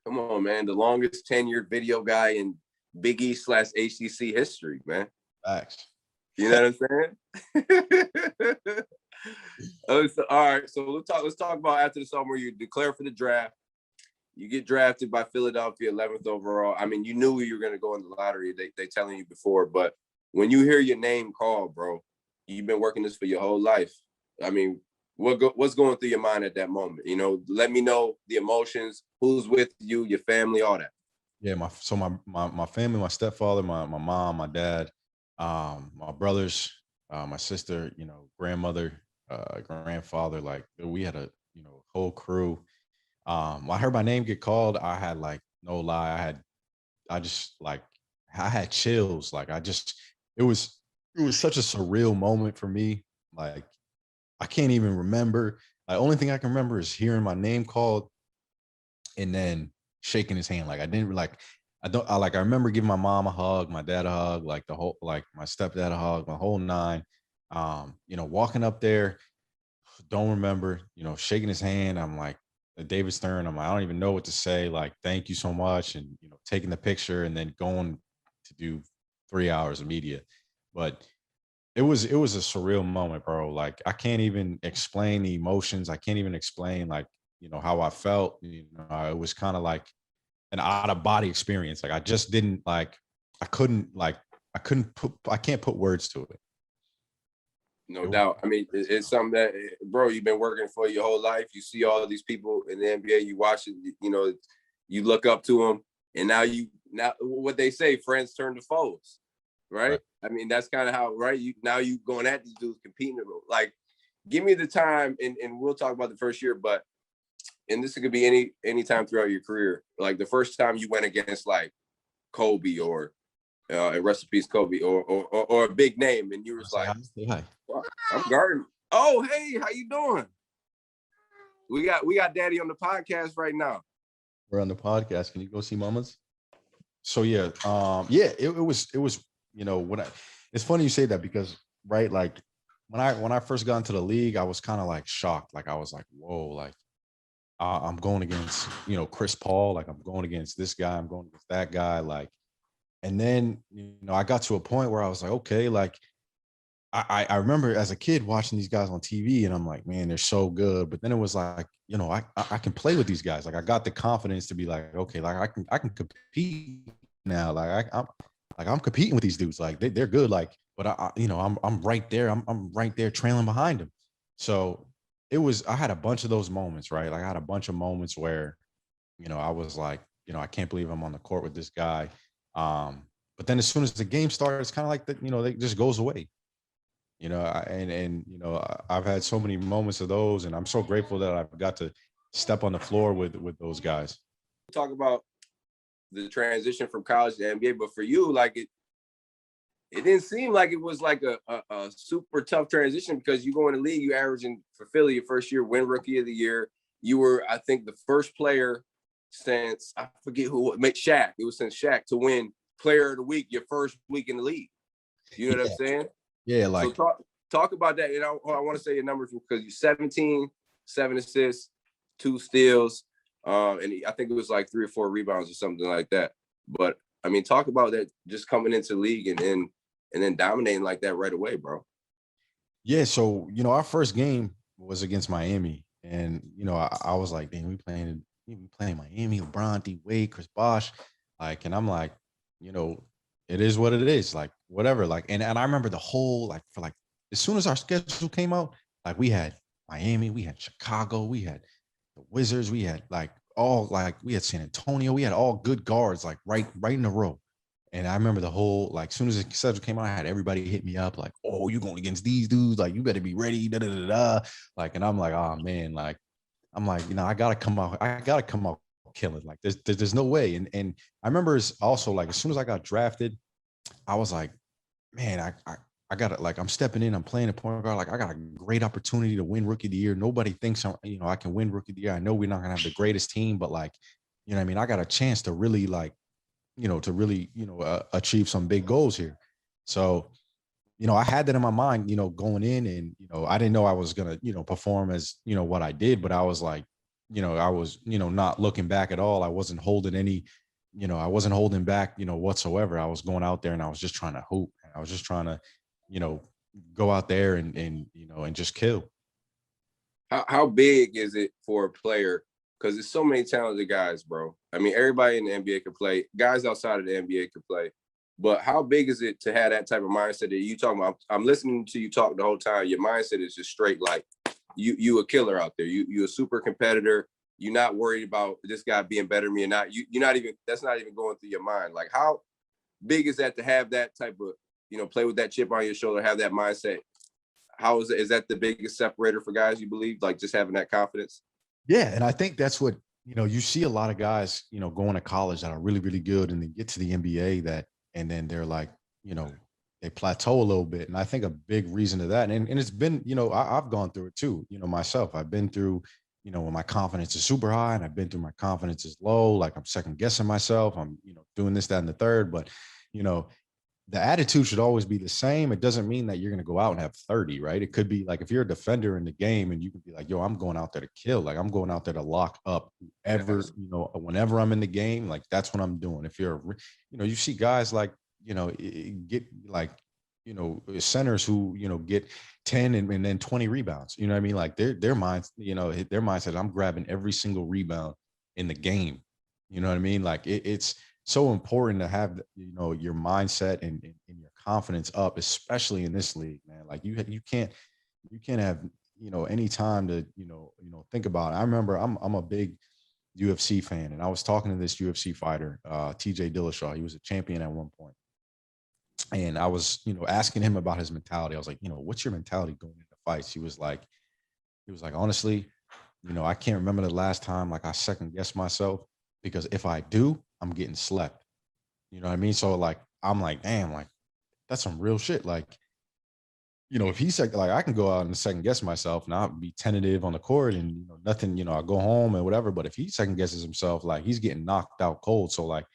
Come on, man. The longest tenured video guy in Big East / ACC history, man. Facts. You know what I'm saying? All right. So let's talk about after the summer. You declare for the draft. You get drafted by Philadelphia, 11th overall. I mean, you knew you were going to go in the lottery. They telling you before, but when you hear your name called, bro, you've been working this for your whole life. I mean, what's going through your mind at that moment? Let me know the emotions, who's with you, your family, all that. Yeah, my family, my stepfather, my mom, my dad, my brothers, my sister, grandmother, grandfather, we had a whole crew. When I heard my name get called, I had no lie, I had chills. It was such a surreal moment for me. I can't even remember. The only thing I can remember is hearing my name called and then shaking his hand. I remember giving my mom a hug, my dad a hug, my stepdad a hug, my whole nine. Walking up there, don't remember, shaking his hand. I'm like, David Stern, I don't even know what to say. Thank you so much. And, taking the picture and then going to do 3 hours of media. But it was a surreal moment, bro. I can't even explain the emotions. I can't even explain how I felt. It was kind of like an out of body experience. I just didn't I can't put words to it. No doubt. I mean, it's something that, bro, you've been working for your whole life. You see all these people in the NBA, you watch it, you look up to them, and now what they say, friends turn to foes, right? I mean, that's kind of how, right? You going at these dudes, competing. Give me the time, and we'll talk about the first year, and this could be any time throughout your career. The first time you went against Kobe or and rest in peace Kobe or a big name, and you was like, hi. well, I'm guarding. Oh, hey, how you doing? We got Daddy on the podcast right now. We're on the podcast. Can you go see mamas? So yeah, it was it's funny you say that because right, like when I first got into the league, I was kind of like shocked. Like I was like, whoa, like I'm going against Chris Paul, like I'm going against this guy, I'm going against that guy, like, and then I got to a point where I was like, okay, like I remember as a kid watching these guys on TV, and I'm like, man, they're so good. But then it was like, I can play with these guys. Like I got the confidence to be like, okay, like I can compete now. Like I'm competing with these dudes. Like they're good. Like, but I'm right there. I'm right there trailing behind them. So I had a bunch of those moments, right? Like I had a bunch of moments where, I was like, I can't believe I'm on the court with this guy. But then as soon as the game started, it's kind of like that, it just goes away. I've had so many moments of those, and I'm so grateful that I've got to step on the floor with those guys. Talk about the transition from college to NBA, but for you, like it didn't seem like it was like a super tough transition because you go in the league, you averaging for Philly your first year, win Rookie of the Year. You were, I think, the first player since I forget who made Shaq. It was since Shaq to win Player of the Week your first week in the league. You know what I'm saying? Yeah, like so talk about that. And I want to say your numbers because you 17, 7 assists, 2 steals, and I think it was like 3 or 4 rebounds or something like that. But I mean, talk about that just coming into the league and then dominating like that right away, bro. Yeah, so our first game was against Miami, and I was like, "Damn, we playing Miami, LeBron, D Wade, Chris Bosh," like, and I'm like, it is what it is, like whatever, like, and I remember the whole like for like as soon as our schedule came out, like we had Miami, we had Chicago, we had the Wizards, we had we had San Antonio, we had all good guards like right in a row. And I remember the whole, like, as soon as the schedule came out, I had everybody hit me up like, oh, you're going against these dudes. Like, you better be ready. Da, da, da, da. Like, and I'm like, oh, man. Like, I'm like, I got to come out. I got to come out killing. Like, there's no way. And I remember it's also, like, as soon as I got drafted, I was like, man, I got to, like, I'm stepping in. I'm playing a point guard. Like, I got a great opportunity to win Rookie of the Year. Nobody thinks, I can win Rookie of the Year. I know we're not going to have the greatest team, but, like, I mean? I got a chance to really, like, achieve some big goals here. So, I had that in my mind, going in, and, I didn't know I was going to, perform as, what I did, but I was like, I was, not looking back at all. I wasn't holding any, I wasn't holding back, whatsoever. I was going out there and I was just trying to hoop. I was just trying to, go out there and just kill. How big is it for a player? Because there's so many talented guys, bro. I mean, everybody in the NBA can play. Guys outside of the NBA can play. But how big is it to have that type of mindset that you talking about? I'm listening to you talk the whole time. Your mindset is just straight like you a killer out there. You a super competitor. You're not worried about this guy being better than me or not. You're not even, that's not even going through your mind. Like how big is that to have that type of, play with that chip on your shoulder, have that mindset? How is that the biggest separator for guys, you believe? Like just having that confidence? Yeah. And I think that's what, you see a lot of guys, going to college that are really, really good, and they get to the NBA and then they're like, they plateau a little bit. And I think a big reason to that, and it's been, I've gone through it too, myself. I've been through, when my confidence is super high, and I've been through my confidence is low. Like I'm second guessing myself. I'm, doing this, that, and the third. But, the attitude should always be the same. It doesn't mean that you're going to go out and have 30, right? It could be like if you're a defender in the game and you can be like, yo, I'm going out there to kill. Like I'm going out there to lock up whoever, whenever I'm in the game, like that's what I'm doing. If you're, you see guys like, get like, centers who, get 10 and then 20 rebounds. You know what I mean? Like their minds, their mindset, I'm grabbing every single rebound in the game. You know what I mean? Like it's so important to have, your mindset and your confidence up, especially in this league, man. Like you can't have, any time to, think about it. I remember I'm a big UFC fan, and I was talking to this UFC fighter, TJ Dillashaw. He was a champion at one point. And I was, asking him about his mentality. I was like, what's your mentality going into fights? He was like, honestly, I can't remember the last time like I second guessed myself, because if I do, I'm getting slept. You know what I mean? So like, I'm like, damn, like that's some real shit. Like, if he's like, I can go out and second guess myself and I'll be tentative on the court and nothing, I'll go home and whatever. But if he second guesses himself, like he's getting knocked out cold. So like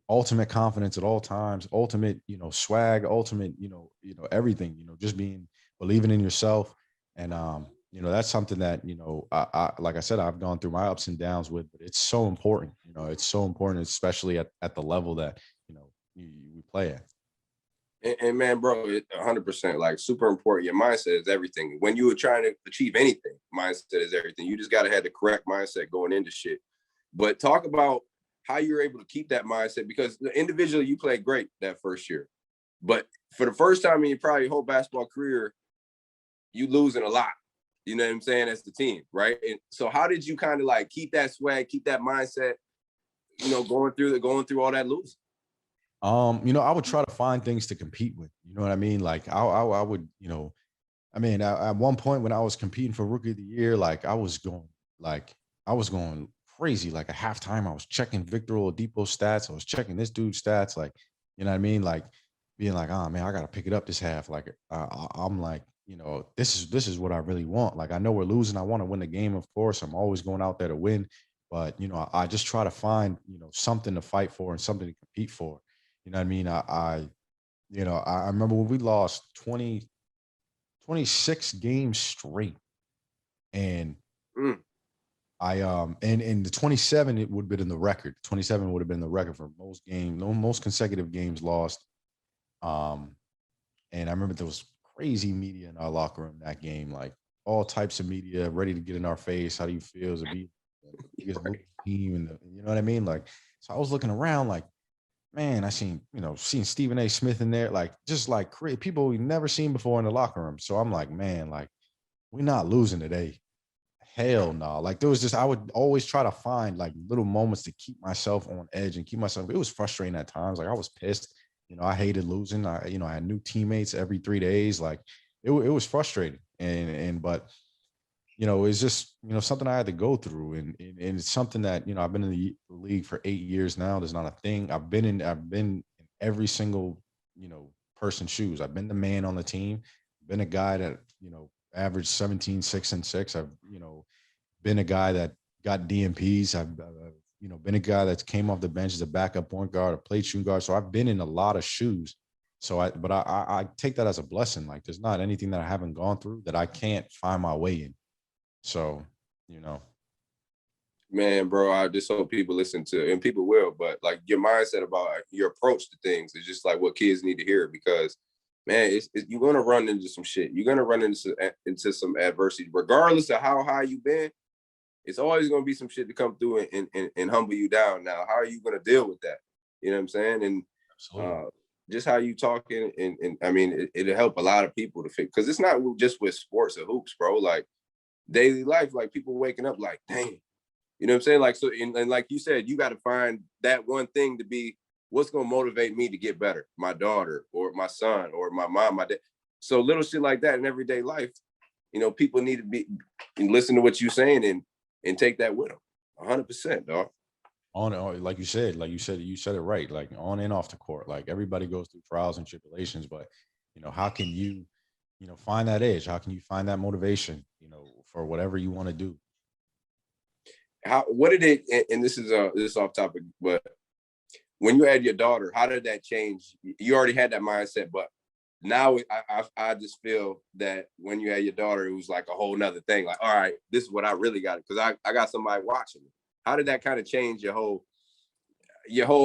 ultimate confidence at all times, ultimate, swag, ultimate, everything, just believing in yourself. And that's something that, I like I said, I've gone through my ups and downs with, but it's so important, it's so important, especially at the level that, we play at. And man, bro, 100%, like super important. Your mindset is everything. When you were trying to achieve anything, mindset is everything. You just got to have the correct mindset going into shit. But talk about how you're able to keep that mindset, because individually you played great that first year. But for the first time in your probably whole basketball career, you losing a lot. You know what I'm saying? As the team, right? And so how did you kind of like keep that swag, keep that mindset, going through all that losing? I would try to find things to compete with. You know what I mean? Like I would, at one point when I was competing for Rookie of the Year, like I was going crazy. Like at halftime, I was checking Victor Oladipo's stats. I was checking this dude's stats. Like, you know what I mean? Like being like, oh man, I got to pick it up this half. Like I'm like, this is what I really want. Like I know we're losing. I want to win the game, of course. I'm always going out there to win. But I just try to find something to fight for and something to compete for. You know what I mean? I remember when we lost 26 games straight. And and the 27, it would have been in the record. 27 would have been the record for most consecutive games lost. And I remember there was crazy media in our locker room that game, like all types of media ready to get in our face. How do you feel to be the biggest team? And you know what I mean? Like, so I was looking around like, man, I seen Stephen A. Smith in there, like just like people we never seen before in the locker room. So I'm like, man, like we're not losing today. Hell no. Like there was just, I would always try to find like little moments to keep myself on edge and keep myself. It was frustrating at times. Like I was pissed. I hated losing. I had new teammates every 3 days. Like it was frustrating. But it's just, something I had to go through. And it's something that, I've been in the league for 8 years now. There's not a thing. I've been in every single, person's shoes. I've been the man on the team, been a guy that, averaged 17, 6, and 6. I've, been a guy that got DMPs. I've, been a guy that came off the bench as a backup point guard, a played shooting guard. So I've been in a lot of shoes. So I take that as a blessing. Like there's not anything that I haven't gone through that I can't find my way in. So, Man, bro, I just hope people listen to, and people will, but like your mindset about your approach to things is just like what kids need to hear, because man, you're going to run into some shit. You're going to run into some adversity, regardless of how high you've been. It's always going to be some shit to come through and humble you down. Now, how are you going to deal with that? You know what I'm saying? And just how you talking, and I mean, it'll help a lot of people to fix, because it's not just with sports or hoops, bro. Like daily life, like people waking up like, dang, you know what I'm saying? Like, so, and like you said, you got to find that one thing to be what's going to motivate me to get better. My daughter or my son or my mom, my dad. So little shit like that in everyday life, people need to be and listen to what you're saying and take that with them. 100%, dog. Like you said, you said it right. Like on and off the court, like everybody goes through trials and tribulations, but how can you, find that edge? How can you find that motivation, for whatever you want to do? What did it, and this is off topic, but when you had your daughter, how did that change? You already had that mindset, but now I just feel that when you had your daughter, it was like a whole nother thing. Like, all right, this is what I really got, because I got somebody watching me. How did that kind of change your whole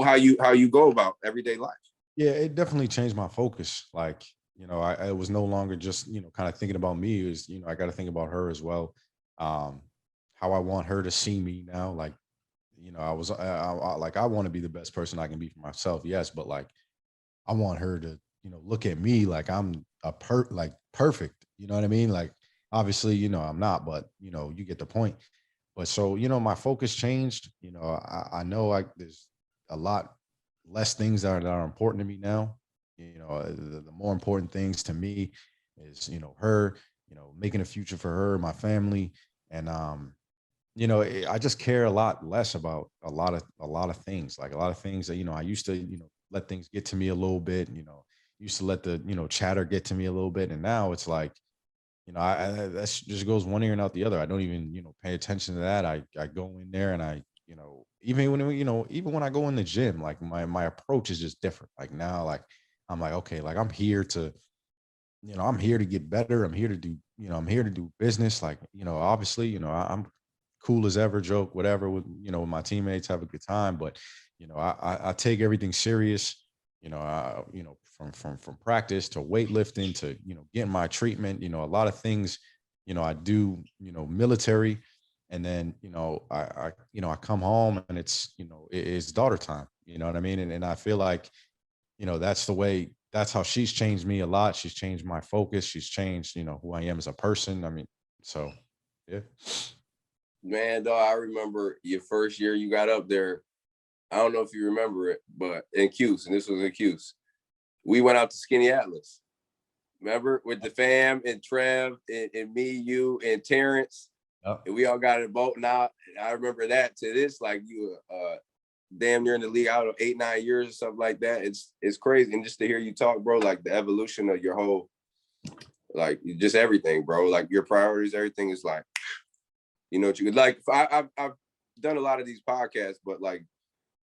how you go about everyday life? Yeah, it definitely changed my focus. Like, I was no longer just, kind of thinking about me. It was, I got to think about her as well. How I want her to see me now. Like, I want to be the best person I can be for myself. Yes. But like, I want her to, look at me like I'm like perfect. You know what I mean? Like, obviously, I'm not, but you get the point. But so, my focus changed. I know there's a lot less things that are important to me now. The more important things to me is, her, making a future for her, my family. And I just care a lot less about a lot of things, like a lot of things that, I used to, let things get to me a little bit, used to let the, chatter get to me a little bit. And now it's like, that just goes one ear and out the other. I don't even, pay attention to that. I go in there and I, even when, even when I go in the gym, like my approach is just different. Like now, like, I'm like, okay, like I'm here to, I'm here to get better. I'm here to do, I'm here to do business. Like, obviously, I'm cool as ever, joke, whatever, with, with my teammates, have a good time. But, I take everything serious, from practice to weightlifting to, getting my treatment, a lot of things, I do, military. And then, I come home and it's, it's daughter time, you know what I mean? And I feel like, that's the way, that's how she's changed me a lot. She's changed my focus. She's changed, who I am as a person. I mean, so yeah. Man, dog, I remember your first year you got up there. I don't know if you remember it, but in Cuse, and this was in Cuse, we went out to Skinny Atlas. Remember, with the fam and Trev and me, you and Terrence, and we all got in a boat. Now I remember that to this, like you damn near in the league out of 8-9 years or something like that. It's crazy, and just to hear you talk, bro, like the evolution of your whole, like just everything, bro, like your priorities, everything is like, what you could like. I've done a lot of these podcasts, but like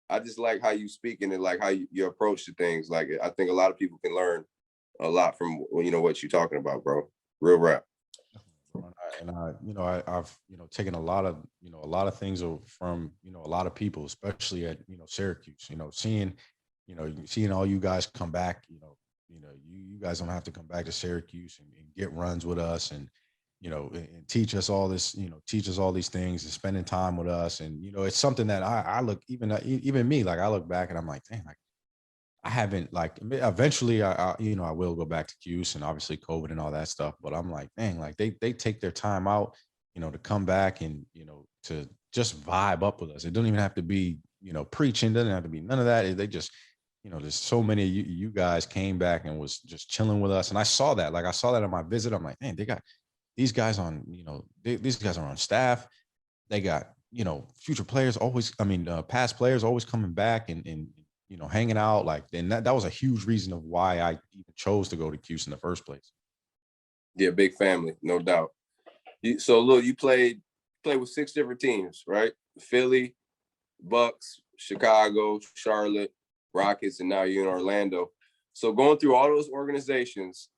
I just like how you speak and like how you approach to things. Like I think a lot of people can learn a lot from what you're talking about, bro. Real rap. And I've taken a lot of things from a lot of people, especially at Syracuse. Seeing all you guys come back. You guys don't have to come back to Syracuse and get runs with us and and teach us all this, teach us all these things and spending time with us. And it's something that I look, even me, like I look back and I'm like, dang, like I haven't, like, eventually I will go back to Cuse and obviously COVID and all that stuff. But I'm like, dang, like they take their time out, to come back and, to just vibe up with us. It don't even have to be, preaching, doesn't have to be none of that. They just, there's so many of you guys came back and was just chilling with us. And I saw that, like, I saw that on my visit. I'm like, man, they got these guys on, these guys are on staff. They got, future players always, past players always coming back and hanging out. Like, and that was a huge reason of why I even chose to go to Cuse in the first place. Yeah, big family, no doubt. So look, you played with 6 different teams, right? Philly, Bucks, Chicago, Charlotte, Rockets, and now you're in Orlando. So going through all those organizations,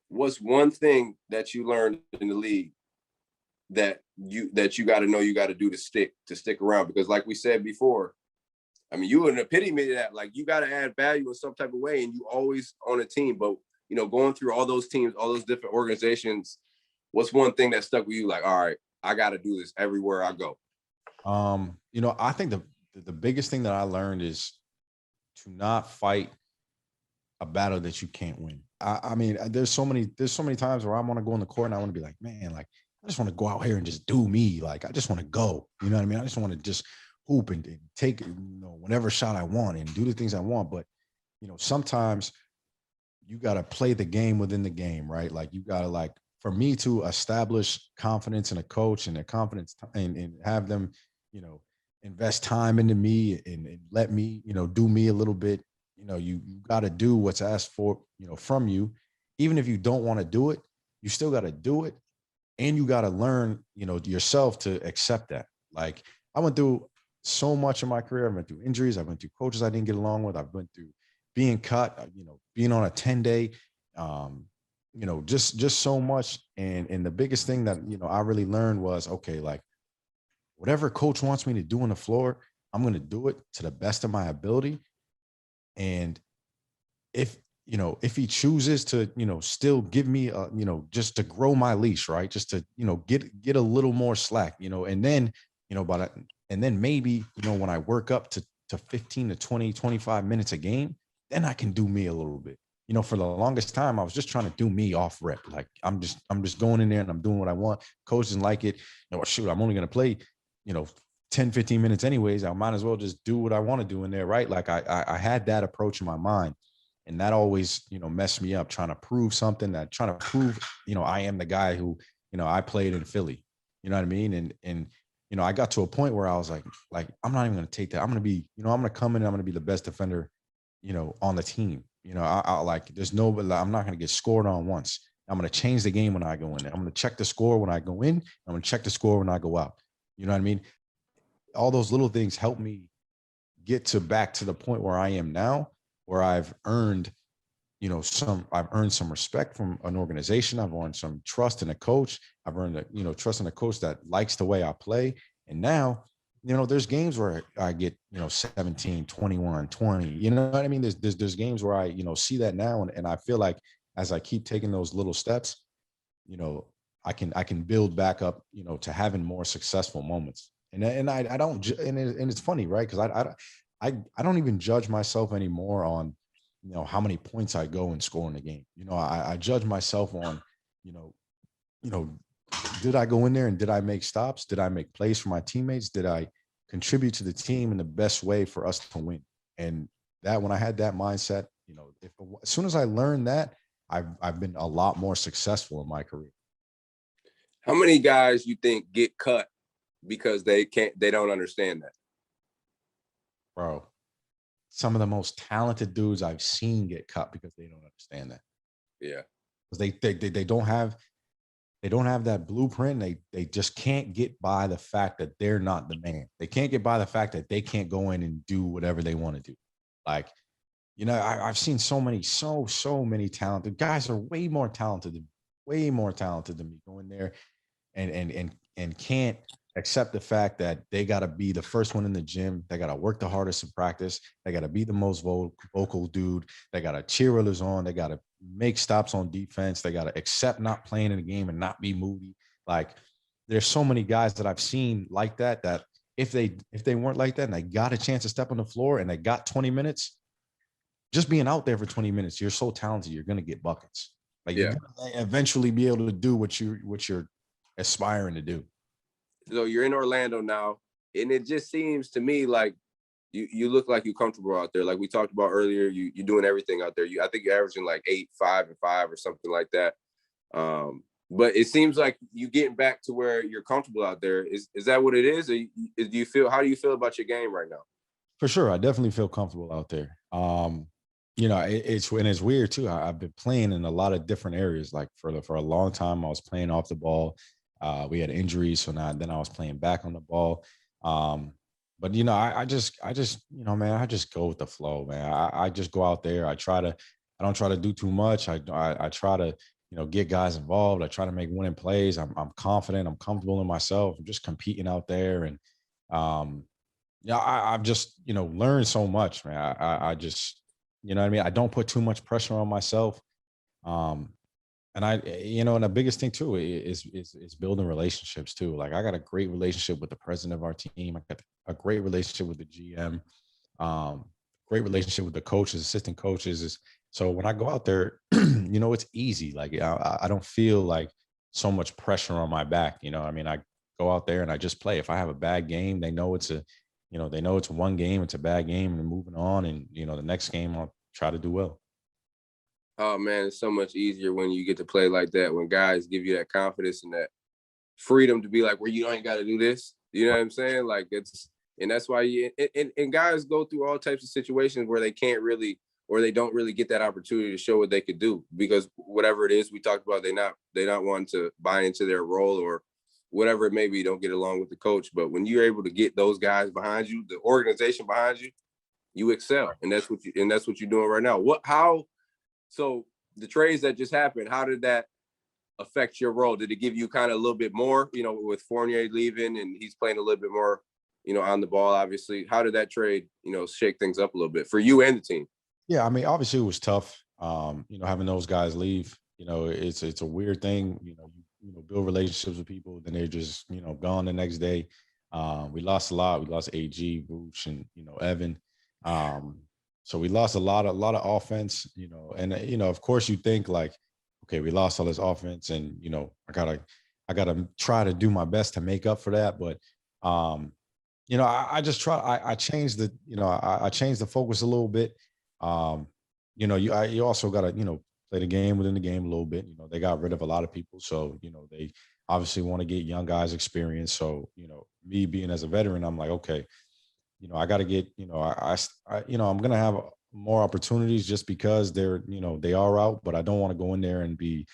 what's one thing that you learned in the league that you got to know you got to do to stick around? Because like we said before, I mean, you were an epitome of that. Like, you got to add value in some type of way, and you always on a team. But going through all those teams, all those different organizations, what's one thing that stuck with you? Like, all right, I got to do this everywhere I go. I think the biggest thing that I learned is to not fight a battle that you can't win. I mean, there's so many times where I want to go on the court and I want to be like, man, like I just want to go out here and just do me. Like I just want to go. You know what I mean? I just want to just hoop and take whatever shot I want and do the things I want. But sometimes you got to play the game within the game, right? Like you got to, like, for me to establish confidence in a coach and their confidence and have them, invest time into me and let me, do me a little bit. You got to do what's asked for, from you. Even if you don't want to do it, you still got to do it. And you got to learn, yourself to accept that. Like I went through so much in my career. I went through injuries. I went through coaches I didn't get along with. I went through being cut, being on a 10-day, just so much. And the biggest thing that, I really learned was, okay, like whatever coach wants me to do on the floor, I'm going to do it to the best of my ability. And if he chooses to, still give me, just to grow my leash, right. Just to, get a little more slack, and then, and then maybe, when I work up to 15 to 20, 25 minutes a game, then I can do me a little bit. For the longest time, I was just trying to do me off rep. Like I'm just going in there and I'm doing what I want. Coach doesn't like it. Shoot, I'm only going to play, 10, 15 minutes anyways. I might as well just do what I want to do in there. Right. Like I had that approach in my mind, and that always, messed me up, trying to prove something, trying to prove, I am the guy who, I played in Philly, you know what I mean? And, I got to a point where I was like, I'm not even going to take that. I'm going to be, I'm going to come in and I'm going to be the best defender on the team. I like, there's no, I'm not going to get scored on once. I'm going to change the game when I go in there. I'm going to check the score when I go in. I'm going to check the score when I go out. You know what I mean? All those little things help me get back to the point where I am now, where I've earned, I've earned some respect from an organization. I've earned some trust in a coach. I've earned, trust in a coach that likes the way I play. And now, there's games where I get, 17, 21, 20, you know what I mean? There's games where I, see that now. And I feel like as I keep taking those little steps, I can build back up, to having more successful moments. And I don't, and it's funny, right? Cause I don't even judge myself anymore on, how many points I go and score in a game. I judge myself on, you know, you know, did I go in there and did I make stops? Did I make plays for my teammates? Did I contribute to the team in the best way for us to win? And that, when I had that mindset, as soon as I learned that, I've been a lot more successful in my career. How many guys you think get cut because they don't understand that? Bro, some of the most talented dudes I've seen get cut because they don't understand that. Yeah. Because they don't have that blueprint. They just can't get by the fact that they're not the man. They can't get by the fact that they can't go in and do whatever they want to do. Like, I've seen so many talented guys are way more talented than me go in there and can't accept the fact that they got to be the first one in the gym. They got to work the hardest in practice. They got to be the most vocal dude. They got to cheerleaders on. They got to make stops on defense. They got to accept not playing in the game and not be moody. Like, there's so many guys that I've seen like that if they weren't like that and they got a chance to step on the floor and they got 20 minutes, just being out there for 20 minutes, you're so talented, you're going to get buckets. Like, yeah, you're going to eventually be able to do what you're aspiring to do. So you're in Orlando now, and it just seems to me like you look like you're comfortable out there. Like we talked about earlier, you're doing everything out there. I think you're averaging like 8, 5, and 5 or something like that. But it seems like you getting back to where you're comfortable out there. Is that what it is? Or how do you feel about your game right now? For sure, I definitely feel comfortable out there. It's weird too. I've been playing in a lot of different areas. Like for a long time, I was playing off the ball. We had injuries, so then I was playing back on the ball. But I just man, I just go with the flow, man. I just go out there. I don't try to do too much. I try to get guys involved. I try to make winning plays. I'm confident. I'm comfortable in myself. I'm just competing out there, and I've just learned so much, man. I just what I mean. I don't put too much pressure on myself. And and the biggest thing too is building relationships too. Like, I got a great relationship with the president of our team. I got a great relationship with the GM, great relationship with the coaches, assistant coaches. So when I go out there, it's easy. Like, I don't feel like so much pressure on my back. I mean, I go out there and I just play. If I have a bad game, they know it's one game, it's a bad game, and moving on. And the next game I'll try to do well. Oh man, it's so much easier when you get to play like that, when guys give you that confidence and that freedom to be like, well, you ain't got to do this. You know what I'm saying? Like, and that's why and guys go through all types of situations where they can't really, or they don't really get that opportunity to show what they could do, because whatever it is we talked about, they not wanting to buy into their role or whatever it may be, don't get along with the coach. But when you're able to get those guys behind you, the organization behind you, you excel. And that's what you're doing right now. So the trades that just happened, how did that affect your role? Did it give you kind of a little bit more, with Fournier leaving and he's playing a little bit more, on the ball, obviously? How did that trade, shake things up a little bit for you and the team? Yeah, I mean, obviously it was tough. Having those guys leave, it's a weird thing. Build relationships with people, then they're just, gone the next day. We lost a lot. We lost AG, Vooch, and Evan. So we lost a lot of offense, and of course you think like, okay, we lost all this offense, and I gotta try to do my best to make up for that. But I just try. I changed the I changed the focus a little bit. You also gotta play the game within the game a little bit. They got rid of a lot of people, so they obviously want to get young guys experience. So me being as a veteran, I'm like, okay. I got to get, I'm going to have more opportunities just because they're, they are out, but I don't want to go in there and be,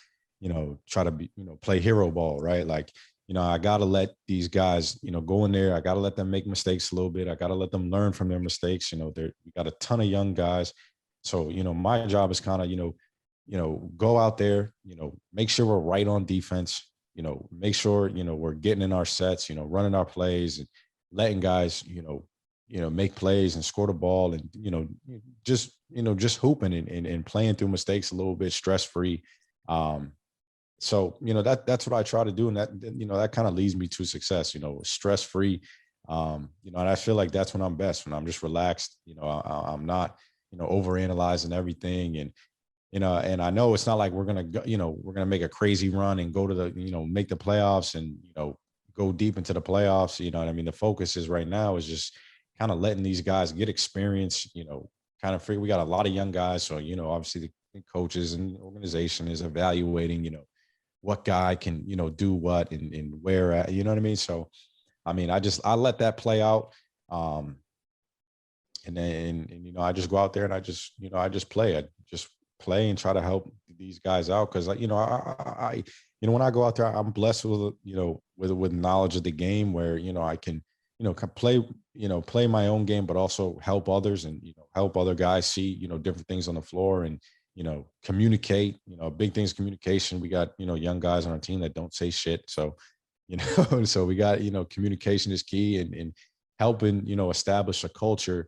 try to be, play hero ball, right? Like, I got to let these guys, go in there. I got to let them make mistakes a little bit. I got to let them learn from their mistakes. We got a ton of young guys. So, my job is kind of, go out there, make sure we're right on defense, make sure, we're getting in our sets, running our plays and letting guys, make plays and score the ball and, just hooping and playing through mistakes a little bit stress-free. So, that's what I try to do. And that kind of leads me to success, stress-free. And I feel like that's when I'm best, when I'm just relaxed, I'm not, overanalyzing everything. And I know it's not like we're going to, we're going to make a crazy run and go to the, make the playoffs and, go deep into the playoffs. You know what I mean? The focus is right now is just kind of letting these guys get experience, kind of figure we got a lot of young guys. So, obviously the coaches and the organization is evaluating, what guy can, do what and where at, you know what I mean? So, I mean, I let that play out. And then, I just go out there and I just play. I just play and try to help these guys out. Cause I when I go out there, I'm blessed with, with knowledge of the game where, I can, play my own game, but also help others and, help other guys see, different things on the floor and, communicate, big things, communication. We got, young guys on our team that don't say shit. So, so we got, communication is key and helping, establish a culture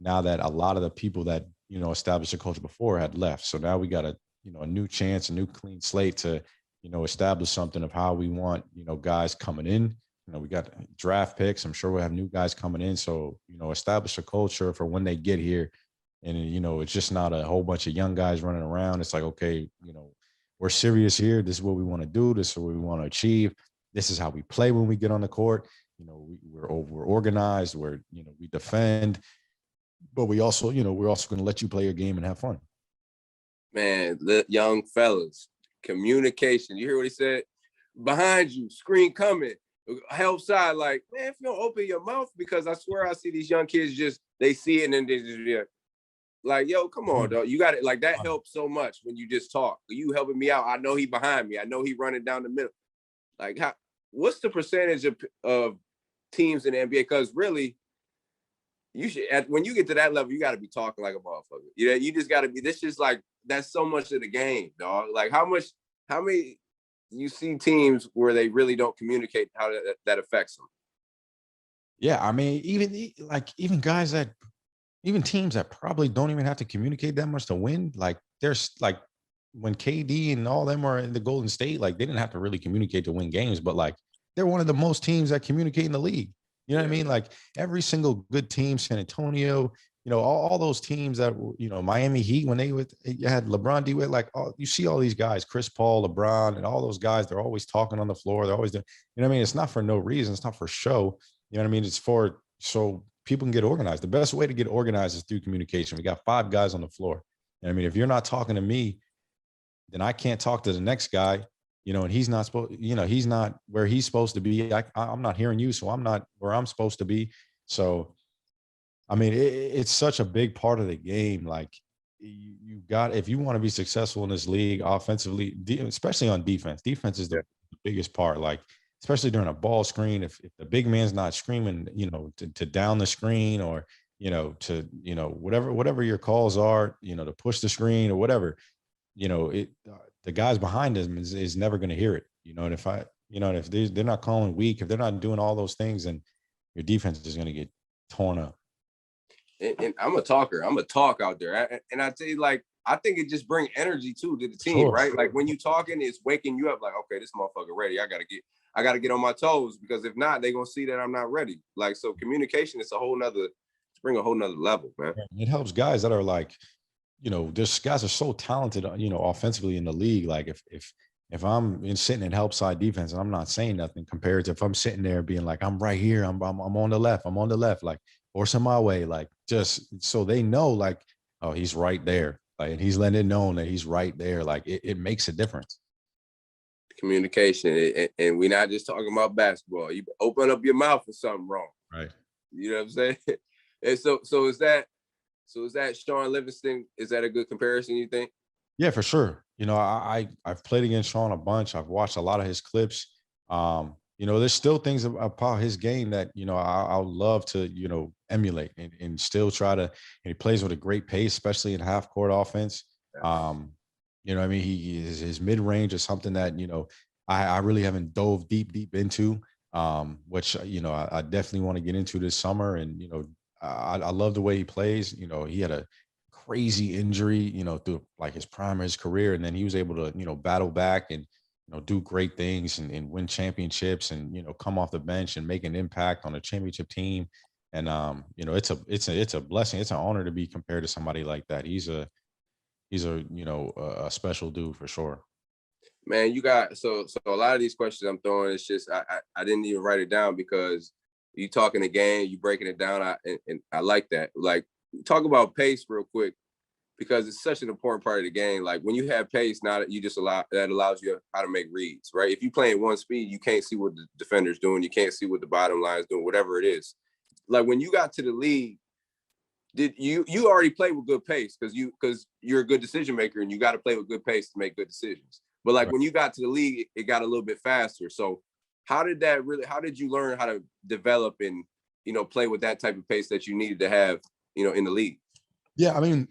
now that a lot of the people that, established a culture before had left. So now we got a new chance, a new clean slate to, establish something of how we want, guys coming in. We got draft picks. I'm sure we'll have new guys coming in. So, establish a culture for when they get here. And, it's just not a whole bunch of young guys running around. It's like, okay, we're serious here. This is what we want to do. This is what we want to achieve. This is how we play when we get on the court. We're organized. We defend. But we also, we're also going to let you play your game and have fun. Man, the young fellas, communication. You hear what he said? Behind you, screen coming, help side. Like, man, if you don't open your mouth, because I swear I see these young kids just, they see it and then they just like, yo, come on, dog. You got it. Like, that helps so much when you just talk. You helping me out. I know he behind me. I know he running down the middle. Like, what's the percentage of teams in the NBA? Because really, you should, when you get to that level, you got to be talking like a motherfucker. You just got to be. This is like, that's so much of the game, dog. Like, how many you see teams where they really don't communicate, how that affects them? Yeah, I mean, even teams that probably don't even have to communicate that much to win. Like, there's like when KD and all them are in the Golden State, like they didn't have to really communicate to win games, but like they're one of the most teams that communicate in the league. You know what I mean? Like every single good team, San Antonio, all those teams that, Miami Heat, when you had LeBron, you see all these guys, Chris Paul, LeBron, and all those guys, they're always talking on the floor. They're always doing, you know what I mean? It's not for no reason. It's not for show. You know what I mean? It's so people can get organized. The best way to get organized is through communication. We got 5 guys on the floor. And I mean, if you're not talking to me, then I can't talk to the next guy, and he's not supposed, he's not where he's supposed to be. I'm not hearing you, so I'm not where I'm supposed to be. So, I mean, it's such a big part of the game. Like you got, if you want to be successful in this league offensively, especially on defense is the biggest part. Like, especially during a ball screen, if the big man's not screaming, to down the screen or, to, whatever your calls are, to push the screen or whatever, the guys behind him is never going to hear it, and if they're not calling weak, if they're not doing all those things, then your defense is going to get torn up. And I'm a talker. I'm a talk out there. And I tell you, like, I think it just brings energy too to the team, sure. Right? Like when you talking, it's waking you up. Like, okay, this motherfucker ready. I gotta get on my toes, because if not, they're gonna see that I'm not ready. Like, so communication is bring a whole nother level, man. It helps guys that are like, this guys are so talented, offensively in the league. Like if I'm sitting in help side defense and I'm not saying nothing, compared to if I'm sitting there being like, I'm right here, I'm on the left, like forcing my way, like just so they know, like, oh, he's right there, like, and he's letting it known that he's right there. Like it makes a difference. Communication, and we're not just talking about basketball. You open up your mouth for something wrong, right? You know what I'm saying? And so is that. So is that Sean Livingston? Is that a good comparison, you think? Yeah, for sure. I've played against Sean a bunch. I've watched a lot of his clips. There's still things about his game that I would love to emulate and still try to. And he plays with a great pace, especially in half court offense. I mean, his mid range is something that I really haven't dove deep into. Which I definitely want to get into this summer. And I love the way he plays. He had a crazy injury, through like his prime of his career. And then he was able to, battle back and, do great things and win championships and, come off the bench and make an impact on a championship team. And, it's a blessing. It's an honor to be compared to somebody like that. He's a special dude for sure. Man, you got so a lot of these questions I'm throwing. It's just I didn't even write it down because you talking the game, you breaking it down. And I like that. Like, talk about pace real quick because it's such an important part of the game. Like when you have pace, now that you just allows you how to make reads, right? If you play at one speed, you can't see what the defender's doing, you can't see what the bottom line is doing, whatever it is. Like when you got to the league, did you already play with good pace because you're a good decision maker and you got to play with good pace to make good decisions. But like when you got to the league, it got a little bit faster. So how did you learn how to develop and, play with that type of pace that you needed to have, in the league? Yeah. I mean,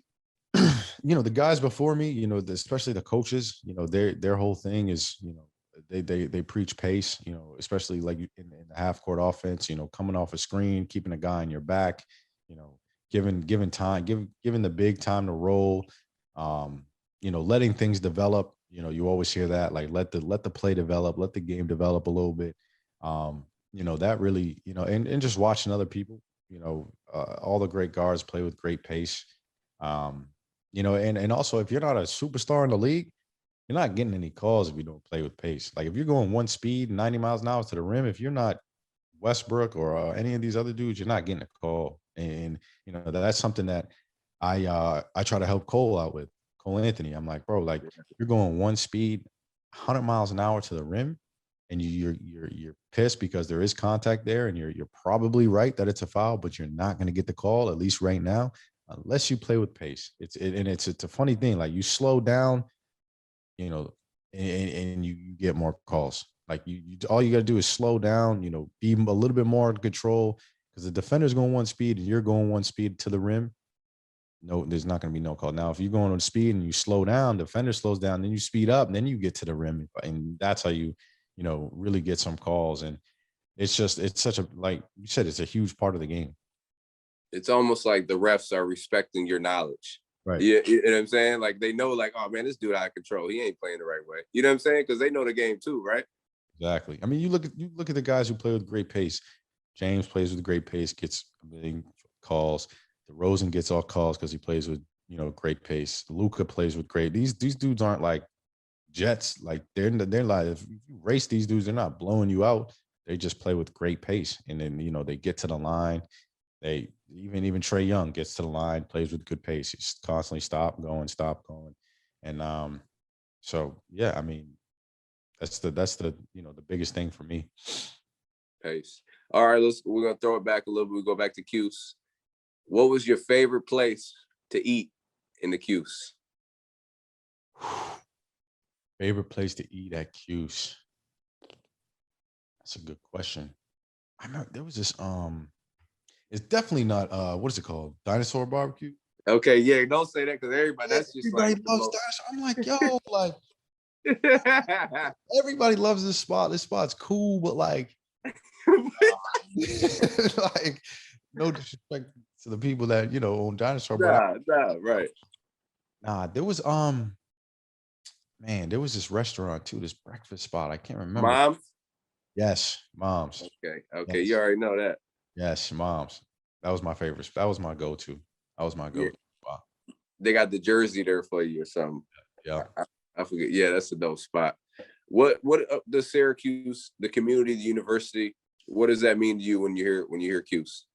the guys before me, especially the coaches, their whole thing is, they preach pace, especially like in the half court offense, coming off a screen, keeping a guy on your back, giving time, giving the big time to roll, letting things develop. You always hear that, like, let the play develop, let the game develop a little bit. That really, and just watching other people, all the great guards play with great pace. And also if you're not a superstar in the league, you're not getting any calls if you don't play with pace. Like if you're going one speed, 90 miles an hour to the rim, if you're not Westbrook or any of these other dudes, you're not getting a call. And that's something that I try to help Cole out with. Cole Anthony. I'm like, bro, like you're going one speed, 100 miles an hour to the rim, and you're pissed because there is contact there, and you're probably right that it's a foul, but you're not going to get the call, at least right now, unless you play with pace. It's a funny thing. Like you slow down, and you get more calls. Like you all you got to do is slow down, be a little bit more in control because the defender's going one speed and you're going one speed to the rim. No, there's not going to be no call. Now, if you're going on speed and you slow down, the defender slows down, then you speed up, and then you get to the rim, and that's how you really get some calls. And it's such a, like you said, it's a huge part of the game. It's almost like the refs are respecting your knowledge. Right. You know what I'm saying? Like they know, like, oh man, this dude out of control. He ain't playing the right way. You know what I'm saying? Because they know the game too, right? Exactly. I mean, you look at the guys who play with great pace. James plays with great pace, gets a million calls. DeRozan gets all calls because he plays with great pace. Luka plays with great. These dudes aren't like jets. Like they're like, if you race these dudes, they're not blowing you out. They just play with great pace, and then they get to the line. They even Trae Young gets to the line, plays with good pace. He's constantly stop going, and so yeah, I mean, that's the the biggest thing for me. Pace. All right, we're gonna throw it back a little bit. We go back to Cuse. What was your favorite place to eat in the Cuse? Favorite place to eat at Cuse? That's a good question. I remember there was this it's definitely not what is it called? Dinosaur barbecue? Okay, yeah, don't say that because that's just everybody like loves dinosaur. I'm like, yo, like everybody loves this spot. This spot's cool, but like like no disrespect to the people that own dinosaur, but right. Nah, there was there was this restaurant too, this breakfast spot. I can't remember. Mom's? Yes, Mom's. Okay. Yes. You already know that. Yes, Mom's. That was my favorite. That was my go-to. That was my go-to spot. They got the jersey there for you or something. Yeah. I forget. Yeah, that's a dope spot. What the Syracuse, the community, the university, what does that mean to you when you hear Cuse?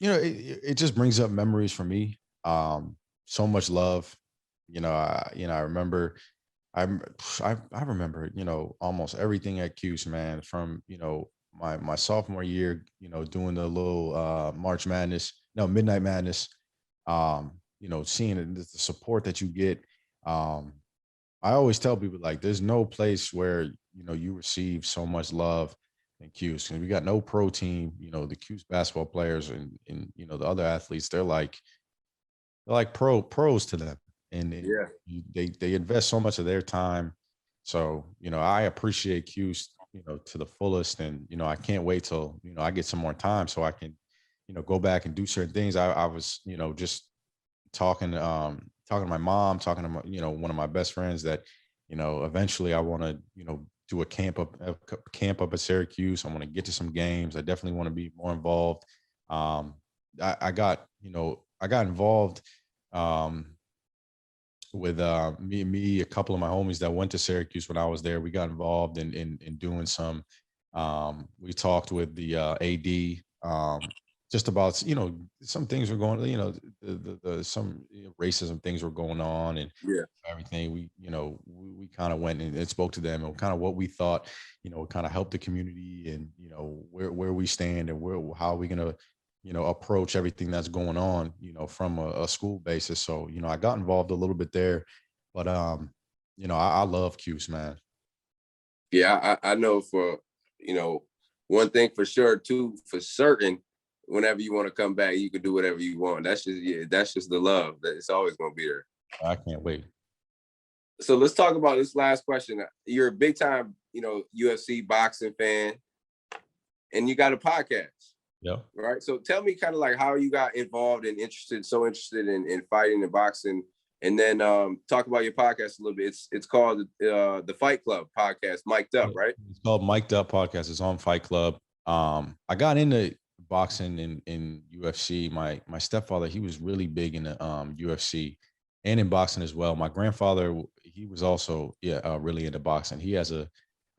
It just brings up memories for me. So much love. I remember I remember, almost everything at Cuse, man, from, my sophomore year, doing the little March Madness. Midnight Madness, seeing the support that you get. I always tell people, like, there's no place where, you receive so much love in Cuse. And we got no pro team, the Cuse basketball players and the other athletes, they're like pros to them. And Yeah. they invest so much of their time. So, I appreciate Cuse, to the fullest. And, I can't wait till, I get some more time so I can, go back and do certain things. I was, just talking to my mom, talking to my, one of my best friends that, eventually I want to, do a camp up at Syracuse. I want to get to some games. I definitely want to be more involved. I got involved with me, a couple of my homies that went to Syracuse when I was there. We got involved in doing some. We talked with the AD. Just about, some things were going, the some racism things were going on and Yeah. everything. We kind of went and spoke to them and kind of what we thought, kind of help the community and, where we stand and how are we going to, approach everything that's going on, from a school basis. So, I got involved a little bit there, but, I love Cuse, man. Yeah, I know for, one thing for sure, too, for certain, whenever you want to come back, you can do whatever you want. That's just the love that it's always going to be there. I can't wait. So let's talk about this last question. You're a big time, UFC boxing fan, and you got a podcast. Yeah. Right. So tell me kind of like how you got involved and so interested in fighting and boxing. And then talk about your podcast a little bit. It's called the Fight Club podcast, Mic'd Up, right? It's called Mic'd Up Podcast. It's on Fight Club. I got into boxing in UFC. My stepfather, he was really big in the UFC and in boxing as well. My grandfather, he was also really into boxing. I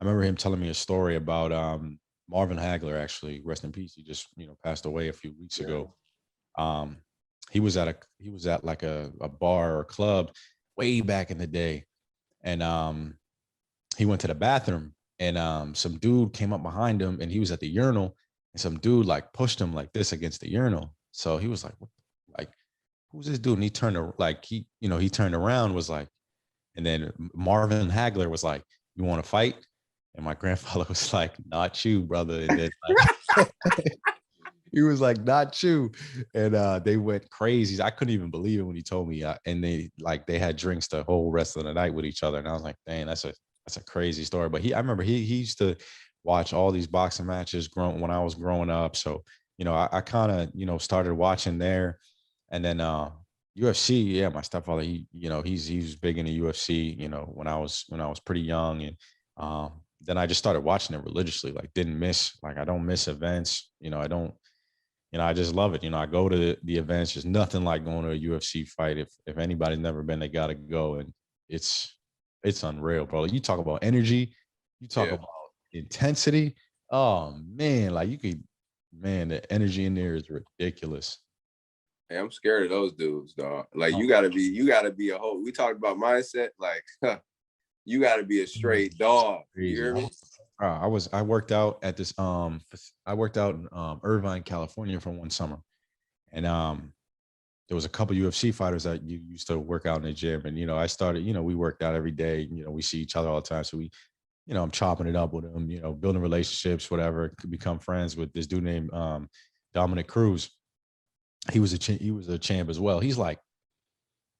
remember him telling me a story about Marvin Hagler, actually, rest in peace. He just passed away a few weeks ago. He was at like a bar or club way back in the day, and he went to the bathroom, and some dude came up behind him, and he was at the urinal, and some dude like pushed him like this against the urinal. So he was like, what, like, who's this dude? And he turned he turned around, was like, and then Marvin Hagler was like, you want to fight? And my grandfather was like, not you, brother. And then like, he was like, not you. And they went crazy. I couldn't even believe it when he told me. And they had drinks the whole rest of the night with each other. And I was like, dang, that's a crazy story. But I remember he used to watch all these boxing matches when I was growing up. So, I kind of, started watching there. And then UFC, yeah, my stepfather, he's big in the UFC, when I was pretty young. And then I just started watching it religiously, like I don't miss events. I just love it. I go to the events. There's nothing like going to a UFC fight. If anybody's never been, they got to go. And it's unreal, bro. You talk about energy, you talk about intensity. Oh man, like the energy in there is ridiculous. Hey, I'm scared of those dudes, dog. Like you gotta be a whole. We talked about mindset, like you gotta be a straight dog. You hear me? I worked out at this I worked out in Irvine, California for one summer. And there was a couple UFC fighters that used to work out in the gym. And I started, we worked out every day, we see each other all the time. So I'm chopping it up with them, building relationships, whatever, could become friends with this dude named Dominic Cruz. He was a champ as well. He's like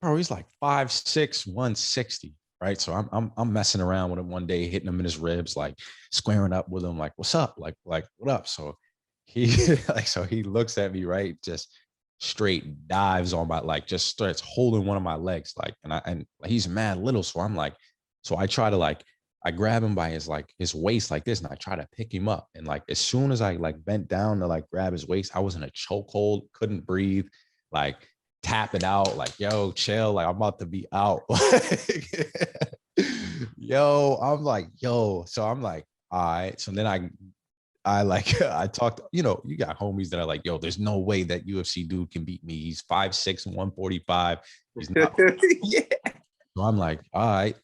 5'6", 160. Right. So I'm messing around with him one day, hitting him in his ribs, like squaring up with him, like, what's up? Like, what up? So he he looks at me, right, just straight dives on my, like, just starts holding one of my legs, like, and he's mad little. So I'm like, so I try to, like, I grab him by his waist like this, and I try to pick him up. And like, as soon as I like bent down to like grab his waist, I was in a chokehold, couldn't breathe, like tap it out, like, yo, chill, like I'm about to be out. Yo, I'm like, yo. So I'm like, all right. So then I like, I talked, you got homies that are like, yo, there's no way that UFC dude can beat me. He's 5'6", 145. He's not. Yeah. So I'm like, all right.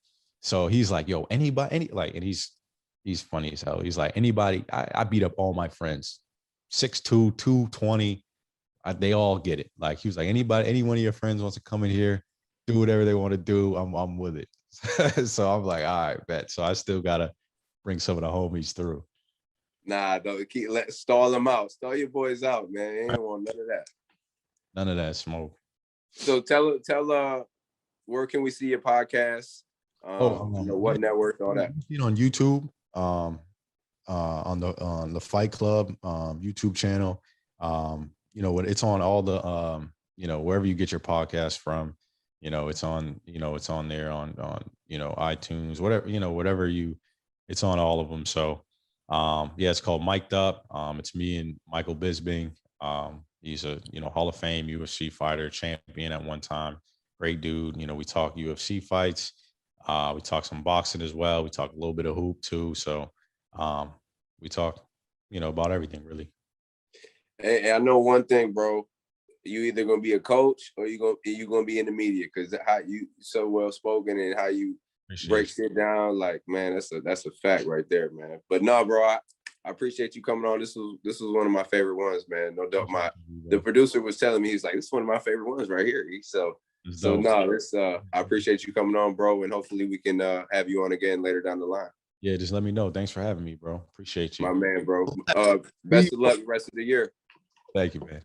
So he's like, yo, anybody, and he's funny as hell. He's like, anybody, I beat up all my friends, 6'2", 220. they all get it. Like he was like, any one of your friends wants to come in here, do whatever they want to do, I'm with it. So I'm like, all right, bet. So I still gotta bring some of the homies through. Nah, don't stall them out. Stall your boys out, man. They ain't want none of that. None of that smoke. So tell where can we see your podcast? What network, all that. On YouTube, on the Fight Club YouTube channel. It's on all the wherever you get your podcast from. It's on there on iTunes, whatever it's on all of them. So it's called Mic'd Up. It's me and Michael Bisping. He's a Hall of Fame UFC fighter, champion at one time. Great dude. We talk UFC fights. We talk some boxing as well. We talk a little bit of hoop too. So we talk, about everything really. Hey, I know one thing, bro. You either gonna be a coach or you gonna be in the media, because how you so well spoken and how you break shit down. Like, man, that's a fact right there, man. But no, bro, I appreciate you coming on. This was one of my favorite ones, man. No doubt. The producer was telling me, he's like, this is one of my favorite ones right here. I appreciate you coming on, bro, and hopefully we can have you on again later down the line. Yeah, just let me know. Thanks for having me, bro. Appreciate you. My man, bro. Best of luck the rest of the year. Thank you, man.